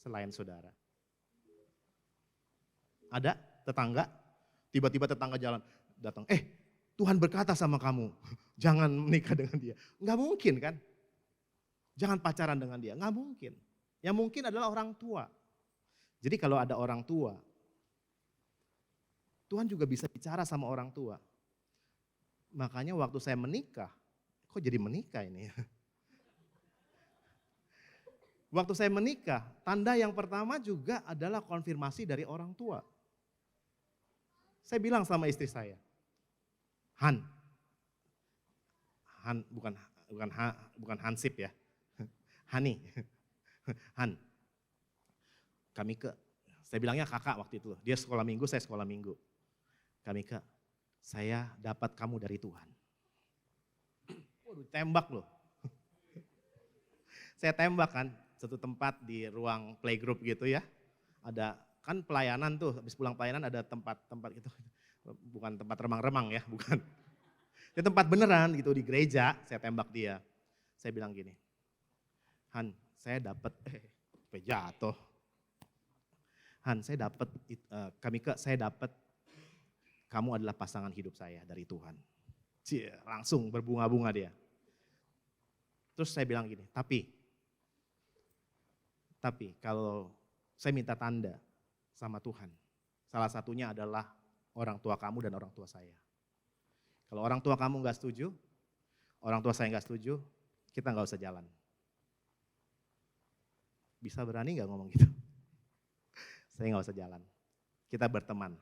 selain saudara? Ada tetangga, tiba-tiba tetangga jalan datang, Tuhan berkata sama kamu, jangan menikah dengan dia. Enggak mungkin kan? Jangan pacaran dengan dia, enggak mungkin. Yang mungkin adalah orang tua. Jadi kalau ada orang tua, Tuhan juga bisa bicara sama orang tua. Makanya waktu saya menikah, kok jadi menikah ini? Waktu saya menikah, tanda yang pertama juga adalah konfirmasi dari orang tua. Saya bilang sama istri saya, bukan Hansip ya, Hani, Han, kami Saya bilangnya kakak waktu itu. Dia sekolah minggu, saya sekolah minggu. Kamika, saya dapat kamu dari Tuhan. Waduh, tembak loh. Saya tembak kan, satu tempat di ruang playgroup gitu ya. Ada kan pelayanan tuh, habis pulang pelayanan ada tempat-tempat gitu. Bukan tempat remang-remang ya, bukan. Di tempat beneran gitu di gereja, saya tembak dia. Saya bilang gini, Han, saya dapat, jatuh. Han, saya dapat, Kamika, saya dapat, kamu adalah pasangan hidup saya dari Tuhan. Cie, langsung berbunga-bunga dia. Terus saya bilang gini, tapi kalau saya minta tanda sama Tuhan, salah satunya adalah orang tua kamu dan orang tua saya. Kalau orang tua kamu nggak setuju, orang tua saya nggak setuju, kita nggak usah jalan. Bisa berani nggak ngomong gitu? Saya nggak usah jalan, kita berteman.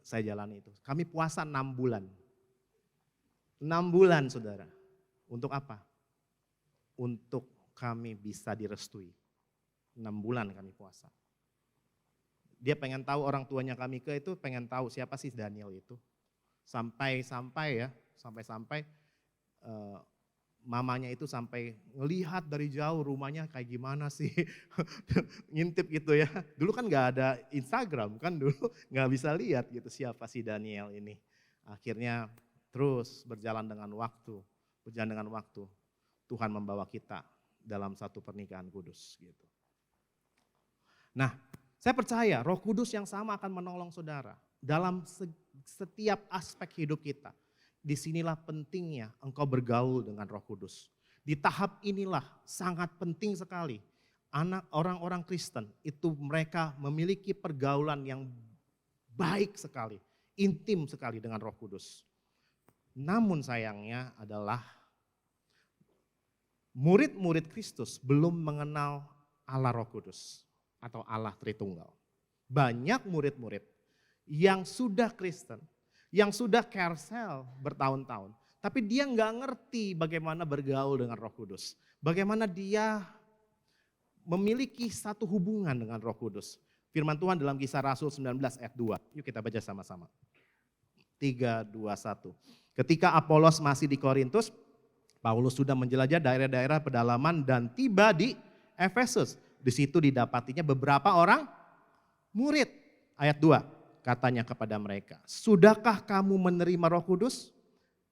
Saya jalani itu. Kami puasa 6 bulan. 6 bulan saudara. Untuk apa? Untuk kami bisa direstui. 6 bulan kami puasa. Dia pengen tahu orang tuanya Kamika itu pengen tahu siapa sih Daniel itu. Sampai mamanya itu sampai ngelihat dari jauh rumahnya kayak gimana sih. Ngintip gitu ya. Dulu kan gak ada Instagram kan dulu gak bisa lihat gitu siapa sih Daniel ini. Akhirnya terus berjalan dengan waktu. Tuhan membawa kita dalam satu pernikahan kudus gitu. Nah, saya percaya Roh Kudus yang sama akan menolong saudara dalam setiap aspek hidup kita. Disinilah pentingnya engkau bergaul dengan Roh Kudus. Di tahap inilah sangat penting sekali. Orang-orang Kristen itu mereka memiliki pergaulan yang baik sekali, intim sekali dengan Roh Kudus. Namun sayangnya adalah murid-murid Kristus belum mengenal Allah Roh Kudus atau Allah Tritunggal. Banyak murid-murid yang sudah Kristen, yang sudah carousel bertahun-tahun, tapi dia nggak ngerti bagaimana bergaul dengan Roh Kudus. Bagaimana dia memiliki satu hubungan dengan Roh Kudus. Firman Tuhan dalam Kisah Rasul 19 ayat 2. Yuk kita baca sama-sama. 3, 2, 1. Ketika Apolos masih di Korintus, Paulus sudah menjelajah daerah-daerah pedalaman dan tiba di Efesus. Di situ didapatinya beberapa orang murid. Ayat 2. Katanya kepada mereka, sudahkah kamu menerima Roh Kudus?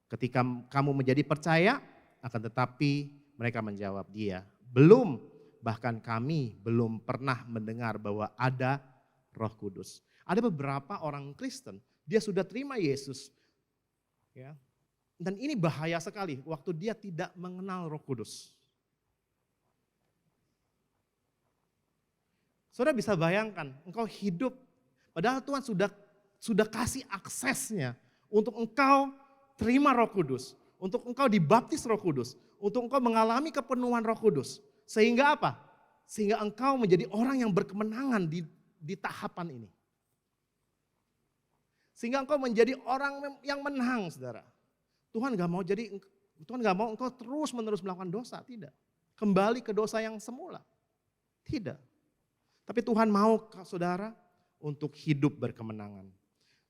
Ketika kamu menjadi percaya, akan tetapi mereka menjawab dia, belum, bahkan kami belum pernah mendengar bahwa ada Roh Kudus. Ada beberapa orang Kristen, dia sudah terima Yesus. Ya. Dan ini bahaya sekali waktu dia tidak mengenal Roh Kudus. Saudara bisa bayangkan, engkau hidup padahal Tuhan sudah kasih aksesnya untuk engkau terima Roh Kudus, untuk engkau dibaptis Roh Kudus, untuk engkau mengalami kepenuhan Roh Kudus. Sehingga apa? Sehingga engkau menjadi orang yang berkemenangan di tahapan ini. Sehingga engkau menjadi orang yang menang, saudara. Tuhan gak mau engkau terus menerus melakukan dosa, tidak. Kembali ke dosa yang semula, tidak. Tapi Tuhan mau saudara untuk hidup berkemenangan.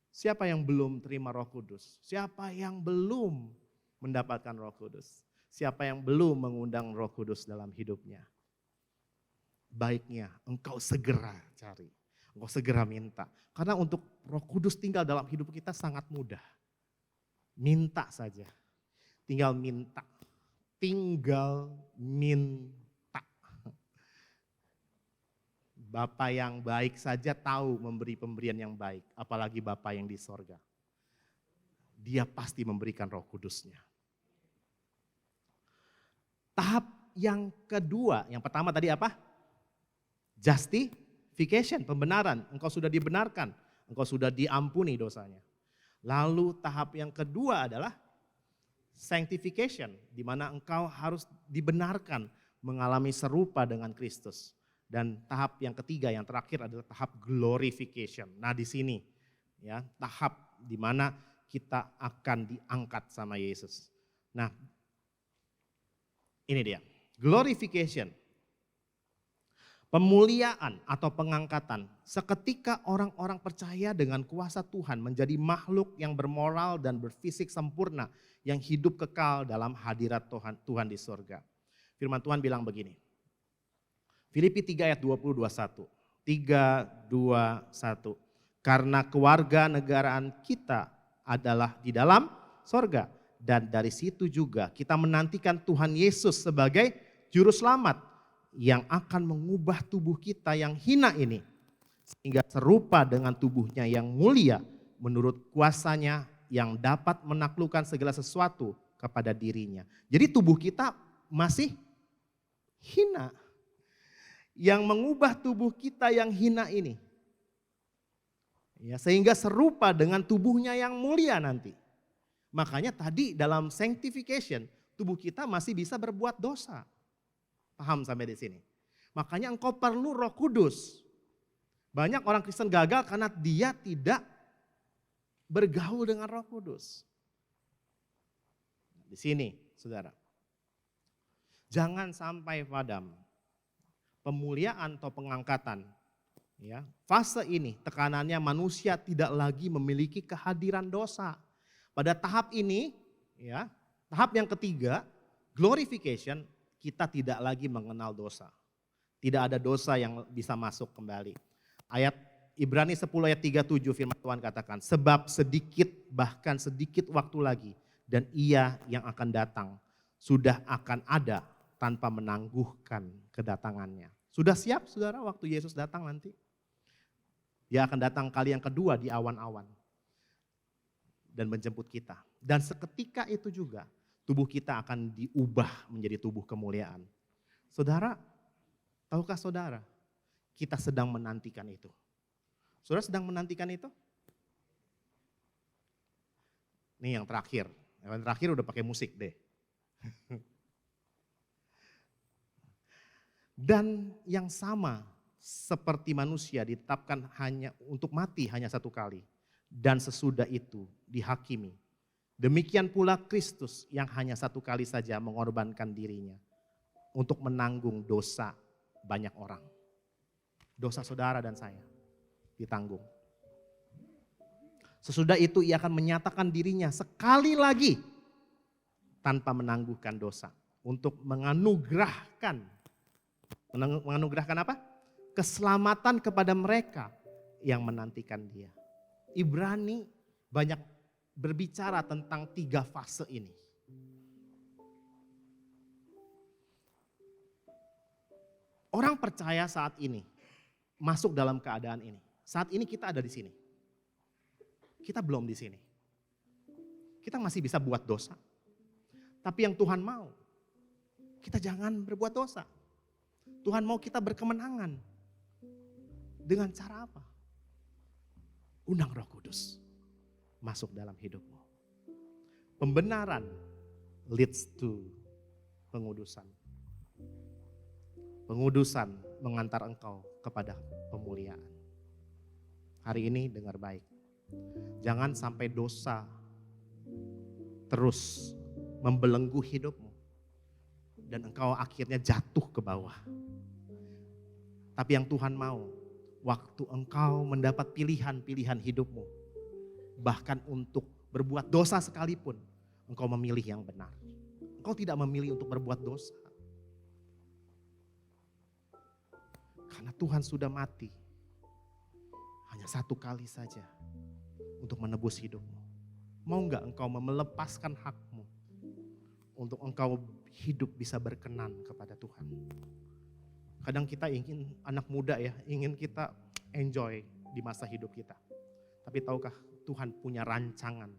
Siapa yang belum terima Roh Kudus? Siapa yang belum mendapatkan Roh Kudus? Siapa yang belum mengundang Roh Kudus dalam hidupnya? Baiknya engkau segera cari, engkau segera minta. Karena untuk Roh Kudus tinggal dalam hidup kita sangat mudah. Minta saja, tinggal minta, tinggal minta. Bapa yang baik saja tahu memberi pemberian yang baik, apalagi Bapa yang di sorga. Dia pasti memberikan Roh Kudusnya. Tahap yang kedua, yang pertama tadi apa? Justification, pembenaran. Engkau sudah dibenarkan, engkau sudah diampuni dosanya. Lalu tahap yang kedua adalah sanctification, di mana engkau harus dibenarkan mengalami serupa dengan Kristus. Dan tahap yang ketiga, yang terakhir adalah tahap glorification. Nah di sini ya tahap di mana kita akan diangkat sama Yesus. Nah ini dia, glorification. Pemuliaan atau pengangkatan, seketika orang-orang percaya dengan kuasa Tuhan menjadi makhluk yang bermoral dan berfisik sempurna yang hidup kekal dalam hadirat Tuhan di surga. Firman Tuhan bilang begini, Filipi 3 ayat 20-21, 3-2-1. Karena keluarga negaraan kita adalah di dalam surga, dan dari situ juga kita menantikan Tuhan Yesus sebagai juru selamat yang akan mengubah tubuh kita yang hina ini sehingga serupa dengan tubuhnya yang mulia menurut kuasanya yang dapat menaklukkan segala sesuatu kepada dirinya. Jadi tubuh kita masih hina. Yang mengubah tubuh kita yang hina ini. Ya, sehingga serupa dengan tubuhnya yang mulia nanti. Makanya tadi dalam sanctification tubuh kita masih bisa berbuat dosa. Paham sampai di sini? Makanya engkau perlu Roh Kudus. Banyak orang Kristen gagal karena dia tidak bergaul dengan Roh Kudus. Di sini, saudara. Jangan sampai padam. Pemuliaan atau pengangkatan. Ya, fase ini tekanannya manusia tidak lagi memiliki kehadiran dosa. Pada tahap ini, ya, tahap yang ketiga, glorification, kita tidak lagi mengenal dosa. Tidak ada dosa yang bisa masuk kembali. Ayat Ibrani 10 ayat 37 firman Tuhan katakan, sebab sedikit bahkan sedikit waktu lagi dan ia yang akan datang sudah akan ada tanpa menangguhkan kedatangannya. Sudah siap saudara waktu Yesus datang nanti? Dia akan datang kali yang kedua di awan-awan dan menjemput kita. Dan seketika itu juga tubuh kita akan diubah menjadi tubuh kemuliaan. Saudara, tahukah saudara, kita sedang menantikan itu. Saudara sedang menantikan itu? Nih yang terakhir. Yang terakhir udah pakai musik deh. Dan yang sama seperti manusia ditetapkan hanya untuk mati hanya satu kali. Dan sesudah itu dihakimi. Demikian pula Kristus yang hanya satu kali saja mengorbankan dirinya untuk menanggung dosa banyak orang. Dosa saudara dan saya ditanggung. Sesudah itu ia akan menyatakan dirinya sekali lagi tanpa menangguhkan dosa. Untuk menganugerahkan apa? Keselamatan kepada mereka yang menantikan dia. Ibrani banyak berbicara tentang 3 fase ini. Orang percaya saat ini masuk dalam keadaan ini. Saat ini kita ada di sini. Kita belum di sini. Kita masih bisa buat dosa. Tapi yang Tuhan mau, kita jangan berbuat dosa. Tuhan mau kita berkemenangan. Dengan cara apa? Undang Roh Kudus masuk dalam hidupmu. Pembenaran leads to pengudusan. Pengudusan mengantar engkau kepada pemuliaan. Hari ini dengar baik. Jangan sampai dosa terus membelenggu hidupmu. Dan engkau akhirnya jatuh ke bawah. Tapi yang Tuhan mau, waktu engkau mendapat pilihan-pilihan hidupmu, bahkan untuk berbuat dosa sekalipun, engkau memilih yang benar. Engkau tidak memilih untuk berbuat dosa. Karena Tuhan sudah mati. Hanya satu kali saja untuk menebus hidupmu. Mau enggak engkau melepaskan hakmu untuk engkau hidup bisa berkenan kepada Tuhan. Kadang kita ingin anak muda ya, ingin kita enjoy di masa hidup kita. Tapi tahukah Tuhan punya rancangan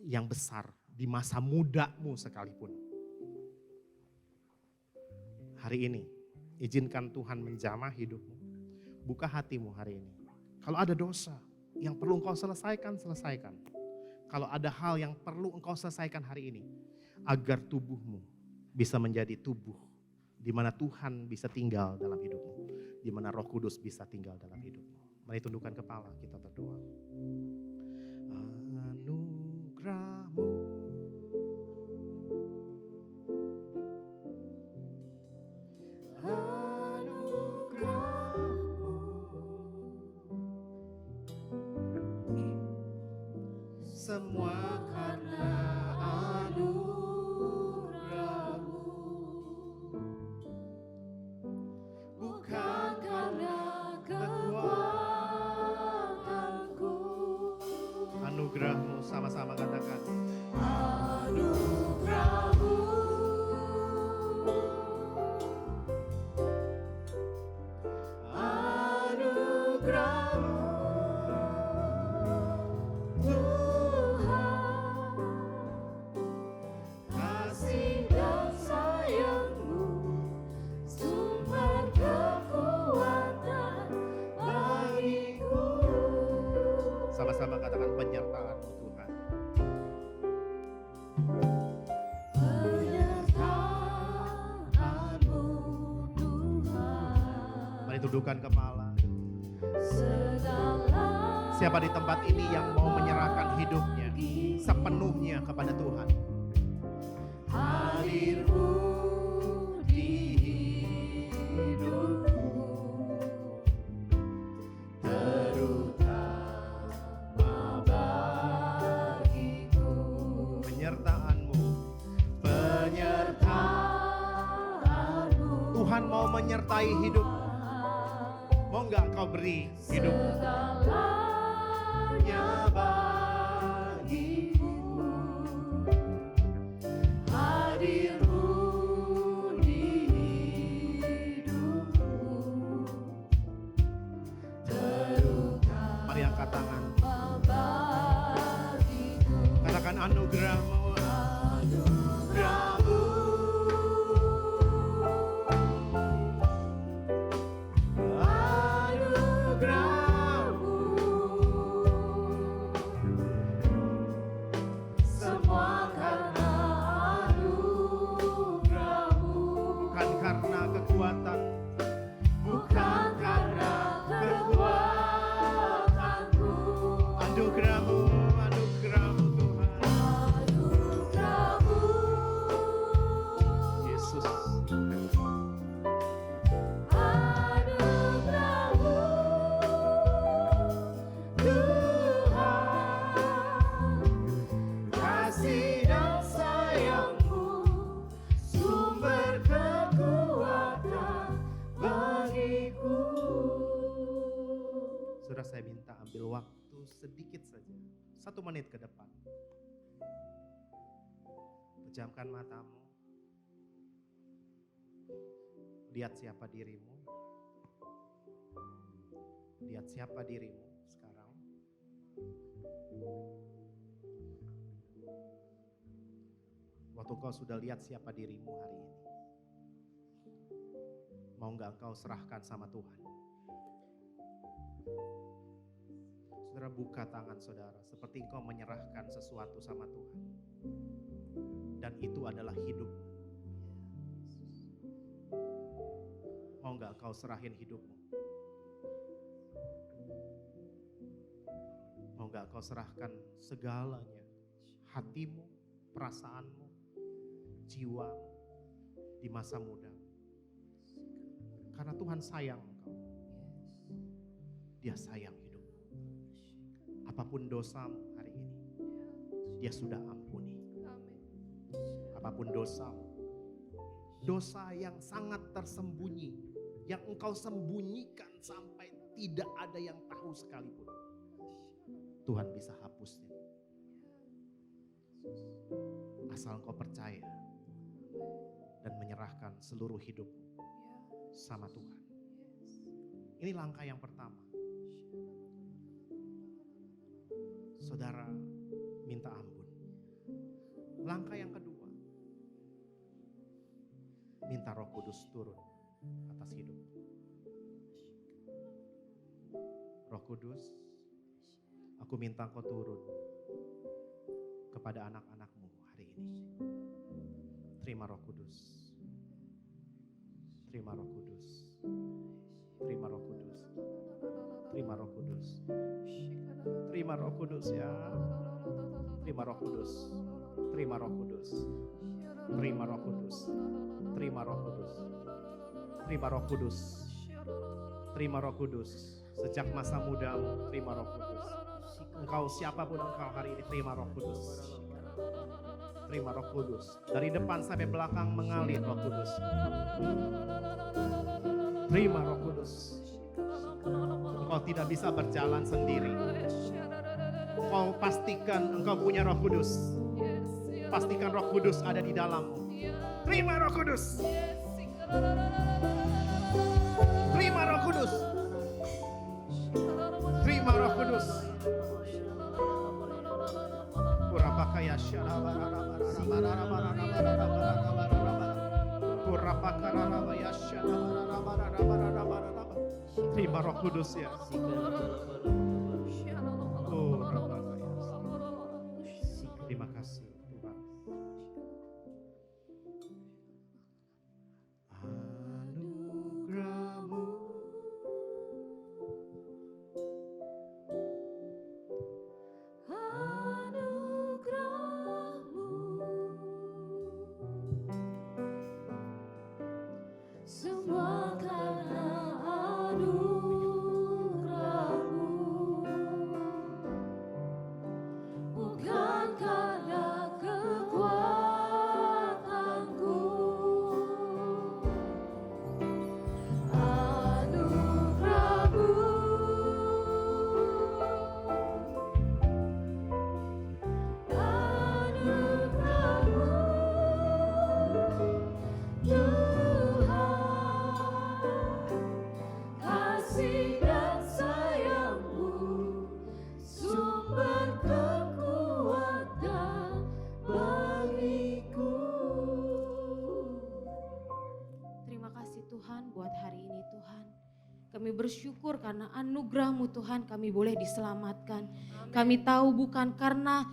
yang besar di masa mudamu sekalipun. Hari ini izinkan Tuhan menjamah hidupmu. Buka hatimu hari ini. Kalau ada dosa yang perlu engkau selesaikan, selesaikan. Kalau ada hal yang perlu engkau selesaikan hari ini. Agar tubuhmu bisa menjadi tubuh di mana Tuhan bisa tinggal dalam hidupmu. Di mana Roh Kudus bisa tinggal dalam hidupmu. Mari tundukkan kepala, kita berdoa. Anugerahmu semua karena anugerah-Mu, bukan karena kekuatanku. Anugerah-Mu, sama-sama katakan. Anugerah-Mu, anugerah-Mu, Tuhan, kasih dan sayang-Mu, sumber kekuatan bagiku. Sama-sama katakan penyertaan-Mu Tuhan. Penyertaan-Mu Tuhan. Mari tundukkan kepala. Siapa di tempat ini yang mau menyerahkan hidupnya sepenuhnya kepada Tuhan? Hadir-Mu di hidupku, terutama bagiku. Penyertaan-Mu, penyertaan-Mu. Tuhan mau menyertai hidupmu. Mau enggak kau beri hidupmu? Segalanya bagiku, hadir-Mu di hidupku, terutama. Mari angkat tangan. Katakan anugerah-Mu, anugerah-Mu, anugerah-Mu, semua karena anugerah-Mu, bukan karena kekuatan, bukan karena kekuatanku. Anugerah-Mu, anugerah-Mu Tuhan, anugerah-Mu, Yesus, anugerah-Mu, Tuhan, kasih dan sayang-Mu, sumber kekuatan bagiku. Saudara, saya minta ambil waktu sedikit saja, 1 menit ke depan. Pejamkan matamu. Lihat siapa dirimu. Lihat siapa dirimu sekarang. Waktu kau sudah lihat siapa dirimu hari ini, mau nggak kau serahkan sama Tuhan? Saudara, buka tangan saudara seperti engkau menyerahkan sesuatu sama Tuhan. Dan itu adalah hidup. Mau nggak kau serahin hidupmu? Mau nggak kau serahkan segalanya, hatimu, perasaanmu, jiwamu di masa muda? Karena Tuhan sayang engkau. Dia sayang hidupmu. Apapun dosamu hari ini, Dia sudah ampuni. Apapun dosamu, dosa yang sangat tersembunyi, yang engkau sembunyikan sampai tidak ada yang tahu sekalipun, Tuhan bisa hapusnya. Asal engkau percaya dan menyerahkan seluruh hidupmu sama Tuhan. Ini langkah yang pertama. Saudara minta ampun. Langkah yang kedua, minta Roh Kudus turun atas hidup. Roh Kudus, aku minta Kau turun kepada anak-anak-Mu hari ini. Terima Roh Kudus. Terima Roh Kudus. Terima Roh Kudus. Terima Roh Kudus. Terima Roh Kudus ya. Terima Roh Kudus. Terima Roh Kudus. Terima Roh Kudus. Terima Roh Kudus. Terima Roh Kudus. Terima Roh Kudus. Sejak masa mudamu, terima Roh Kudus. Engkau siapapun engkau hari ini, terima Roh Kudus. Terima Roh Kudus. Dari depan sampai belakang mengalir Roh Kudus. Terima Roh Kudus. Engkau tidak bisa berjalan sendiri. Engkau pastikan engkau punya Roh Kudus. Pastikan Roh Kudus ada di dalammu. Terima Roh Kudus. Terima Roh Kudus. Terima Roh Kudus. Kurabakaya terima Roh Kudus ya. Terima kasih Tuhan. Anugerah-Mu semua karena anugerah-Mu, bukan karena kekuatanku. Anugerah-Mu, anugerah-Mu, kasih dan sayang-Mu, sumber kekuatan bagiku. Terima kasih Tuhan buat hari ini Tuhan. Kami bersyukur karena anugerah-Mu Tuhan kami boleh diselamatkan. Kami tahu bukan karena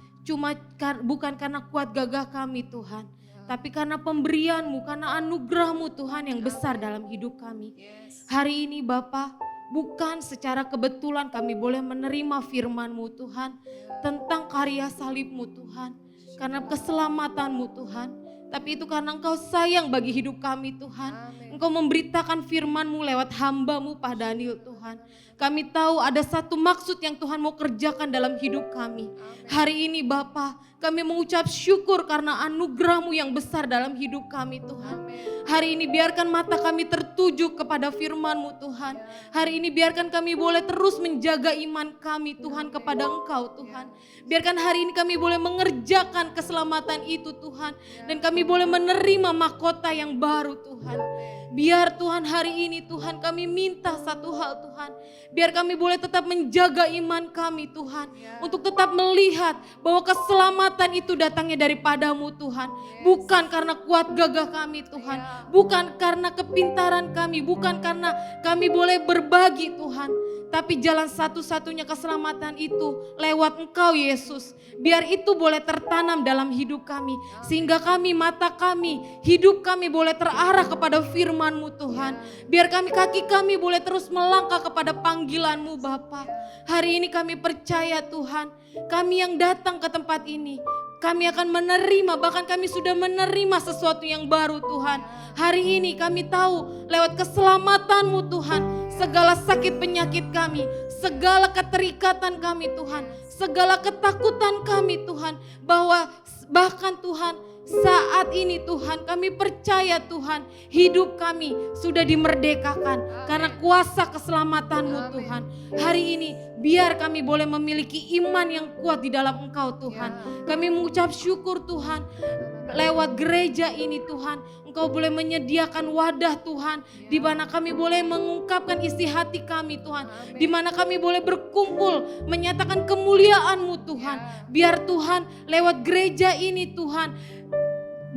kuat gagah kami Tuhan. Tapi karena pemberian-Mu, karena anugerah-Mu Tuhan yang besar dalam hidup kami. Hari ini Bapa, bukan secara kebetulan kami boleh menerima firman-Mu Tuhan. Tentang karya salib-Mu Tuhan. Karena keselamatan-Mu Tuhan. Tapi itu karena Engkau sayang bagi hidup kami Tuhan. Engkau memberitakan firman-Mu lewat hamba-Mu Pak Daniel Tuhan. Kami tahu ada satu maksud yang Tuhan mau kerjakan dalam hidup kami. Hari ini Bapa, kami mengucap syukur karena anugerah-Mu yang besar dalam hidup kami Tuhan. Hari ini biarkan mata kami tertuju kepada firman-Mu Tuhan. Hari ini biarkan kami boleh terus menjaga iman kami Tuhan kepada Engkau Tuhan. Biarkan hari ini kami boleh mengerjakan keselamatan itu Tuhan. Dan kami boleh menerima mahkota yang baru Tuhan. Biar Tuhan hari ini Tuhan kami minta satu hal Tuhan. Biar kami boleh tetap menjaga iman kami Tuhan. Untuk tetap melihat bahwa keselamatan itu datangnya daripada-Mu Tuhan. Bukan karena kuat gagah kami Tuhan. Bukan karena kepintaran kami. Bukan karena kami boleh berbagi Tuhan. Tapi jalan satu-satunya keselamatan itu lewat Engkau Yesus. Biar itu boleh tertanam dalam hidup kami. Sehingga kami, mata kami, hidup kami boleh terarah kepada firman-Mu Tuhan. Biar kaki kami boleh terus melangkah kepada panggilan-Mu Bapa. Hari ini kami percaya Tuhan. Kami yang datang ke tempat ini. Kami akan menerima, bahkan kami sudah menerima sesuatu yang baru Tuhan. Hari ini kami tahu lewat keselamatan-Mu Tuhan. Segala sakit penyakit kami, segala keterikatan kami Tuhan, segala ketakutan kami Tuhan, bahwa bahkan Tuhan saat ini Tuhan kami percaya Tuhan hidup kami sudah dimerdekakan karena kuasa keselamatan-Mu Tuhan. Hari ini biar kami boleh memiliki iman yang kuat di dalam Engkau Tuhan. Kami mengucap syukur Tuhan lewat gereja ini Tuhan. Engkau boleh menyediakan wadah Tuhan, di mana kami boleh mengungkapkan isi hati kami Tuhan, di mana kami boleh berkumpul menyatakan kemuliaan-Mu Tuhan. Biar Tuhan lewat gereja ini Tuhan,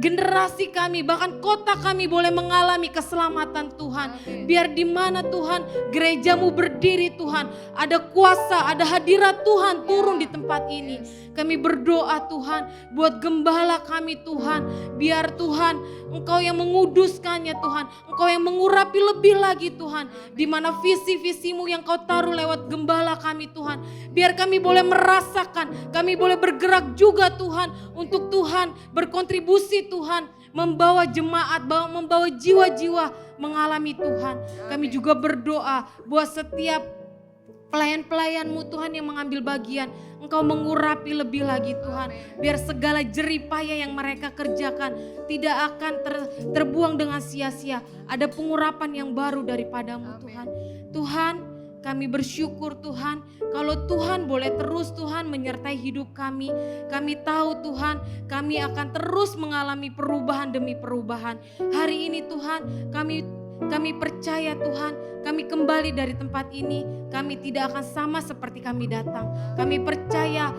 generasi kami, bahkan kota kami boleh mengalami keselamatan Tuhan. Biar di mana Tuhan gereja-Mu berdiri Tuhan, ada kuasa, ada hadirat Tuhan turun di tempat ini. Kami berdoa Tuhan buat gembala kami Tuhan. Biar Tuhan Engkau yang menguduskannya Tuhan. Engkau yang mengurapi lebih lagi Tuhan. Di mana visi-visi-Mu yang Kau taruh lewat gembala kami Tuhan. Biar kami boleh merasakan, kami boleh bergerak juga Tuhan. Untuk Tuhan berkontribusi Tuhan. Membawa jemaat, membawa jiwa-jiwa mengalami Tuhan. Kami juga berdoa buat setiap pelayan-pelayan-Mu Tuhan yang mengambil bagian, Engkau mengurapi lebih lagi Tuhan. Biar segala jerih payah yang mereka kerjakan tidak akan terbuang dengan sia-sia. Ada pengurapan yang baru daripada-Mu Tuhan. Tuhan, kami bersyukur Tuhan, kalau Tuhan boleh terus Tuhan menyertai hidup kami. Kami tahu Tuhan, kami akan terus mengalami perubahan demi perubahan. Hari ini Tuhan, kami percaya Tuhan, kami kembali dari tempat ini, kami tidak akan sama seperti kami datang. Kami percaya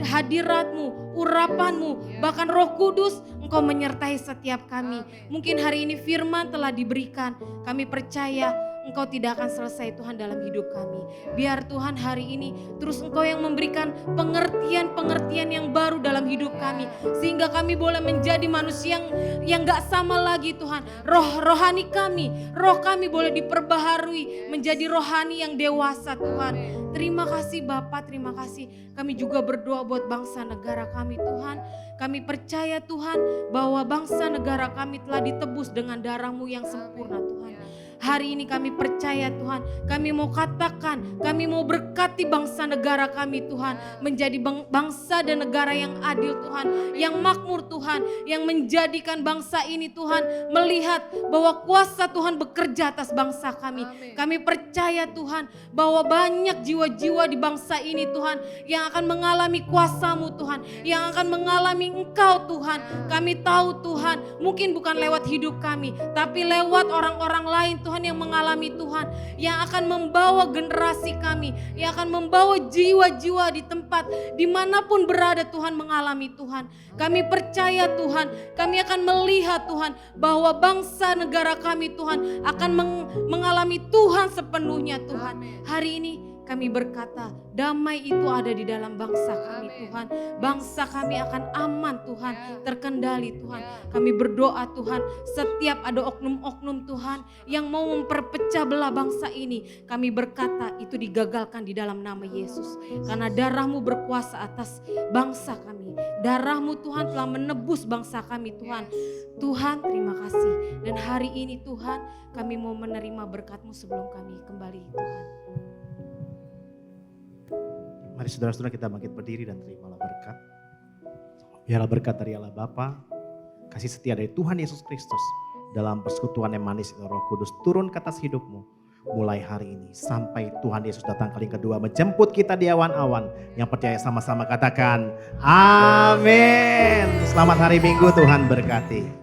hadirat-Mu, urapan-Mu, bahkan Roh Kudus Engkau menyertai setiap kami. Mungkin hari ini firman telah diberikan, kami percaya Engkau tidak akan selesai Tuhan dalam hidup kami. Biar Tuhan hari ini terus Engkau yang memberikan pengertian-pengertian yang baru dalam hidup kami. Sehingga kami boleh menjadi manusia yang gak sama lagi Tuhan. Rohani kami, roh kami boleh diperbaharui menjadi rohani yang dewasa Tuhan. Terima kasih Bapa, terima kasih. Kami juga berdoa buat bangsa negara kami Tuhan. Kami percaya Tuhan bahwa bangsa negara kami telah ditebus dengan darah-Mu yang sempurna Tuhan. Hari ini kami percaya Tuhan, kami mau katakan, kami mau berkati bangsa negara kami Tuhan. Menjadi bangsa dan negara yang adil Tuhan, yang makmur Tuhan, yang menjadikan bangsa ini Tuhan melihat bahwa kuasa Tuhan bekerja atas bangsa kami. Kami percaya Tuhan bahwa banyak jiwa-jiwa di bangsa ini Tuhan yang akan mengalami kuasa-Mu Tuhan, yang akan mengalami Engkau Tuhan. Kami tahu Tuhan, mungkin bukan lewat hidup kami, tapi lewat orang-orang lain Tuhan yang mengalami Tuhan, yang akan membawa generasi kami, yang akan membawa jiwa-jiwa di tempat dimanapun berada Tuhan mengalami Tuhan. Kami percaya Tuhan, kami akan melihat Tuhan bahwa bangsa negara kami Tuhan akan mengalami Tuhan sepenuhnya Tuhan. Hari ini kami berkata, damai itu ada di dalam bangsa kami Tuhan. Bangsa kami akan aman Tuhan, terkendali Tuhan. Kami berdoa Tuhan, setiap ada oknum-oknum Tuhan yang mau memperpecah belah bangsa ini, kami berkata itu digagalkan di dalam nama Yesus. Karena darah-Mu berkuasa atas bangsa kami. Darah-Mu Tuhan telah menebus bangsa kami Tuhan. Tuhan terima kasih. Dan hari ini Tuhan, kami mau menerima berkat-Mu sebelum kami kembali Tuhan. Mari saudara-saudara kita bangkit berdiri dan terimalah berkat. Biarlah berkat dari Allah Bapa, kasih setia dari Tuhan Yesus Kristus, dalam persekutuan yang manis Roh Kudus turun ke atas hidupmu. Mulai hari ini sampai Tuhan Yesus datang kali kedua menjemput kita di awan-awan. Yang percaya sama-sama katakan amin. Selamat hari Minggu, Tuhan berkati.